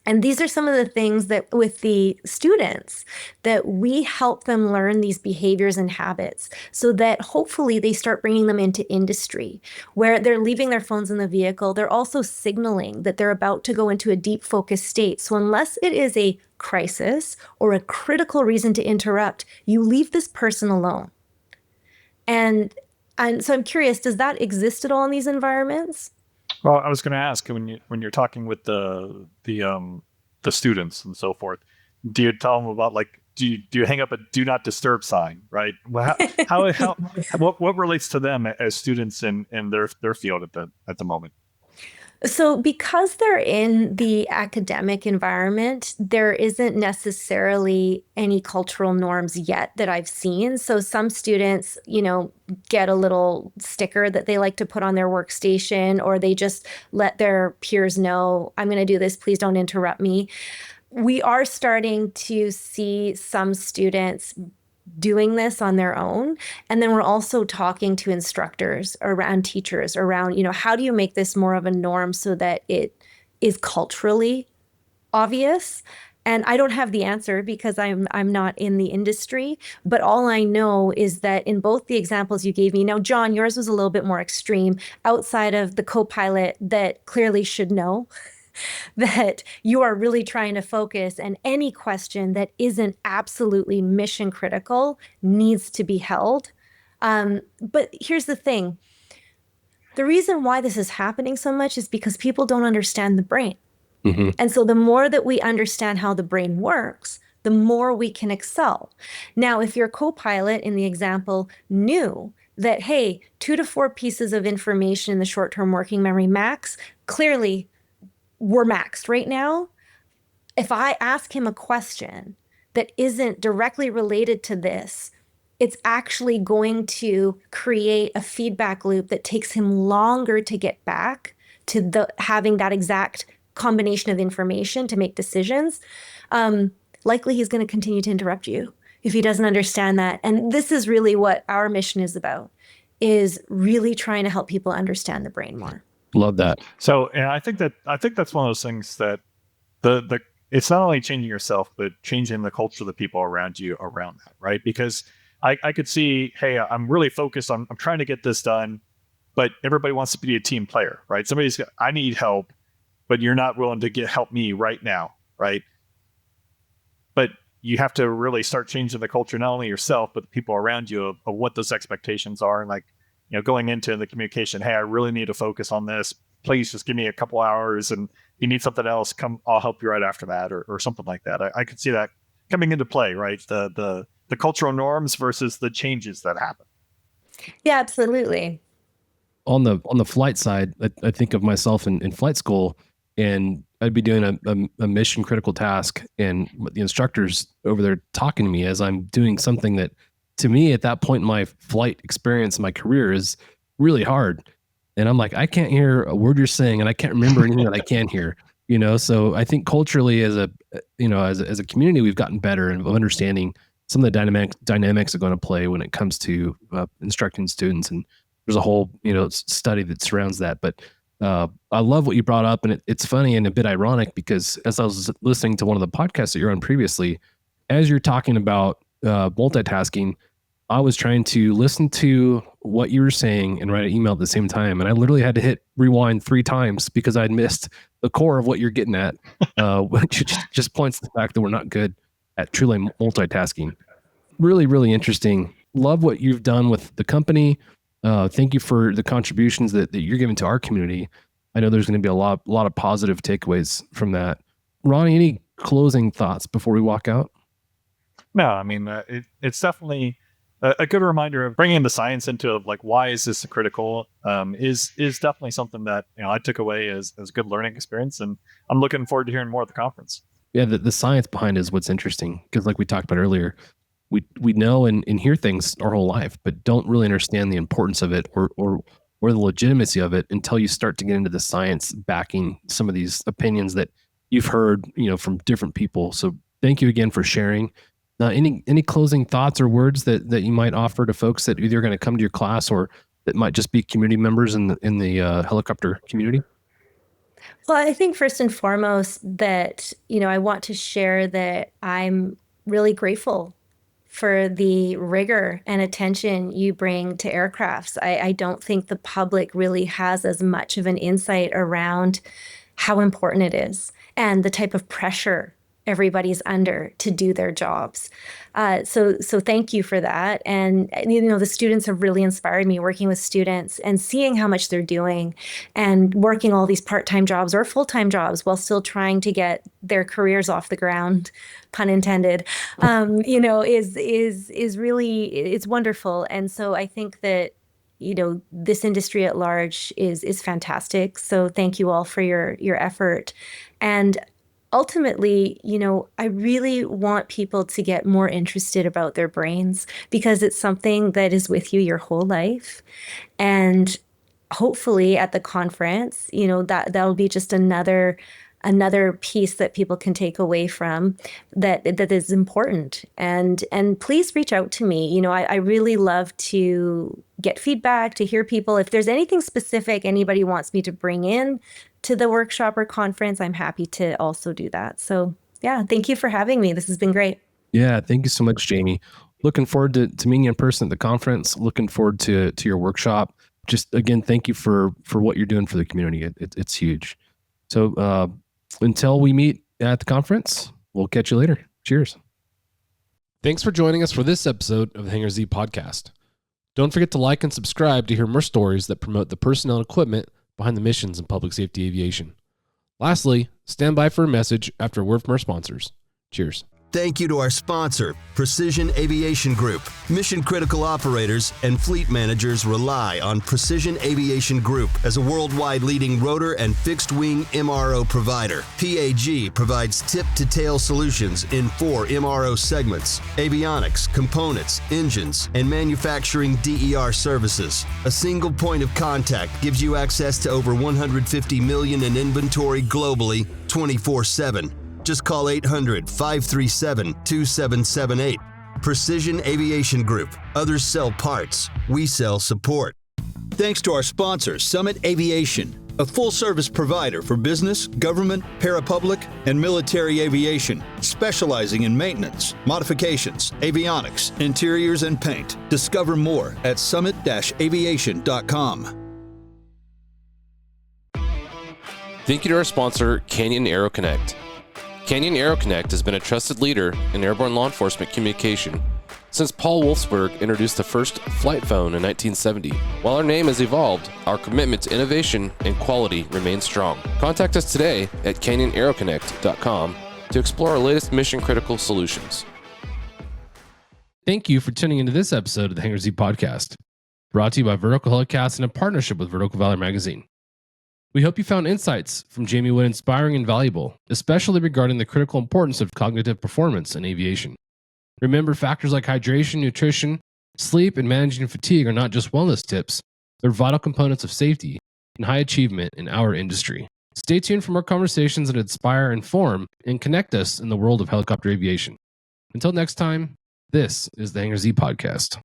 And these are some of the things that with the students that we help them learn these behaviors and habits so that hopefully they start bringing them into industry where they're leaving their phones in the vehicle. They're also signaling that they're about to go into a deep focus state. So unless it is a crisis or a critical reason to interrupt, you leave this person alone. And so I'm curious, does that exist at all in these environments? Well, I was going to ask when you're talking with the students and so forth, do you tell them about do you hang up a do not disturb sign, right? Well, what relates to them as students in their field at the moment? So because they're in the academic environment, there isn't necessarily any cultural norms yet that I've seen. So some students, get a little sticker that they like to put on their workstation, or they just let their peers know, I'm going to do this, please don't interrupt me. We are starting to see some students doing this on their own. And then we're also talking to instructors around, teachers around, how do you make this more of a norm so that it is culturally obvious? And I don't have the answer because I'm not in the industry, but all I know is that in both the examples you gave me, now, John, yours was a little bit more extreme outside of the co-pilot that clearly should know that you are really trying to focus, and any question that isn't absolutely mission critical needs to be held. But here's the thing. The reason why this is happening so much is because people don't understand the brain. Mm-hmm. And so the more that we understand how the brain works, the more we can excel. Now, if your co-pilot in the example knew that, hey, 2 to 4 pieces of information in the short-term working memory max, clearly we're maxed right now. If I ask him a question that isn't directly related to this, it's actually going to create a feedback loop that takes him longer to get back to having that exact combination of information to make decisions. Likely he's going to continue to interrupt you if he doesn't understand that. And this is really what our mission is about, is really trying to help people understand the brain more. Love that. So, and I think that's one of those things that the it's not only changing yourself, but changing the culture of the people around you around that, right? Because I could see, hey, I'm really focused on, I'm trying to get this done, but everybody wants to be a team player, right? I need help, but you're not willing to help me right now, right? But you have to really start changing the culture, not only yourself, but the people around you of what those expectations are. And going into the communication, hey, I really need to focus on this. Please just give me a couple hours, and if you need something else, I'll help you right after that, or something like that. I could see that coming into play, right? The cultural norms versus the changes that happen. Yeah, absolutely. On the flight side, I think of myself in flight school, and I'd be doing a mission critical task, and the instructors over there talking to me as I'm doing something that, to me, at that point in my flight experience in my career, is really hard. And I'm like, I can't hear a word you're saying, and I can't remember anything that I can hear. So I think culturally, as a community, we've gotten better of understanding some of the dynamics are going to play when it comes to instructing students. And there's a whole study that surrounds that. But I love what you brought up, and it's funny and a bit ironic, because as I was listening to one of the podcasts that you're on previously, as you're talking about multitasking, I was trying to listen to what you were saying and write an email at the same time. And I literally had to hit rewind 3 times because I'd missed the core of what you're getting at, which just points to the fact that we're not good at truly multitasking. Really, really interesting. Love what you've done with the company. Thank you for the contributions that you're giving to our community. I know there's going to be a lot of positive takeaways from that. Ronnie, any closing thoughts before we walk out? No, I mean, it's definitely a good reminder of bringing the science into like, why is this critical, is definitely something that, I took away as a good learning experience. And I'm looking forward to hearing more at the conference. Yeah, the science behind it is what's interesting, because like we talked about earlier, we know and hear things our whole life, but don't really understand the importance of it or the legitimacy of it until you start to get into the science backing some of these opinions that you've heard, from different people. So thank you again for sharing. Any closing thoughts or words that you might offer to folks that either are going to come to your class or that might just be community members in the helicopter community? Well, I think first and foremost that, I want to share that I'm really grateful for the rigor and attention you bring to aircrafts. I don't think the public really has as much of an insight around how important it is and the type of pressure everybody's under to do their jobs. So thank you for that. And, the students have really inspired me, working with students and seeing how much they're doing and working all these part-time jobs or full-time jobs while still trying to get their careers off the ground, pun intended, is really, it's wonderful. And so I think that, this industry at large is fantastic. So thank you all for your effort. And ultimately, I really want people to get more interested about their brains, because it's something that is with you your whole life. And hopefully at the conference, that'll be just another piece that people can take away from that is important. And please reach out to me. I really love to get feedback, to hear people. If there's anything specific anybody wants me to bring in to the workshop or conference, I'm happy to also do that. So yeah, thank you for having me. This has been great. Yeah, thank you so much, Jamie. Looking forward to meeting you in person at the conference. Looking forward to your workshop. Just again, thank you for what you're doing for the community. It's huge. So until we meet at the conference, we'll catch you later. Cheers. Thanks for joining us for this episode of the Hangar Z podcast. Don't forget to like and subscribe to hear more stories that promote the personnel and equipment behind the missions in public safety aviation. Lastly, stand by for a message after a word from our sponsors. Cheers. Thank you to our sponsor, Precision Aviation Group. Mission-critical operators and fleet managers rely on Precision Aviation Group as a worldwide leading rotor and fixed-wing MRO provider. PAG provides tip-to-tail solutions in 4 MRO segments: avionics, components, engines, and manufacturing DER services. A single point of contact gives you access to over 150 million in inventory globally, 24/7. Just call 800-537-2778. Precision Aviation Group. Others sell parts. We sell support. Thanks to our sponsor, Summit Aviation, a full-service provider for business, government, parapublic, and military aviation, specializing in maintenance, modifications, avionics, interiors, and paint. Discover more at summit-aviation.com. Thank you to our sponsor, Canyon Aero Connect. Canyon Aero Connect has been a trusted leader in airborne law enforcement communication since Paul Wolfsburg introduced the first flight phone in 1970. While our name has evolved, our commitment to innovation and quality remains strong. Contact us today at canyonarrowconnect.com to explore our latest mission-critical solutions. Thank you for tuning into this episode of the Hangar Z podcast, brought to you by Vertical Helicast in a partnership with Vertical Valor Magazine. We hope you found insights from Jamie Wood inspiring and valuable, especially regarding the critical importance of cognitive performance in aviation. Remember, factors like hydration, nutrition, sleep, and managing fatigue are not just wellness tips, they're vital components of safety and high achievement in our industry. Stay tuned for more conversations that inspire, inform, and connect us in the world of helicopter aviation. Until next time, this is the Hangar Z podcast.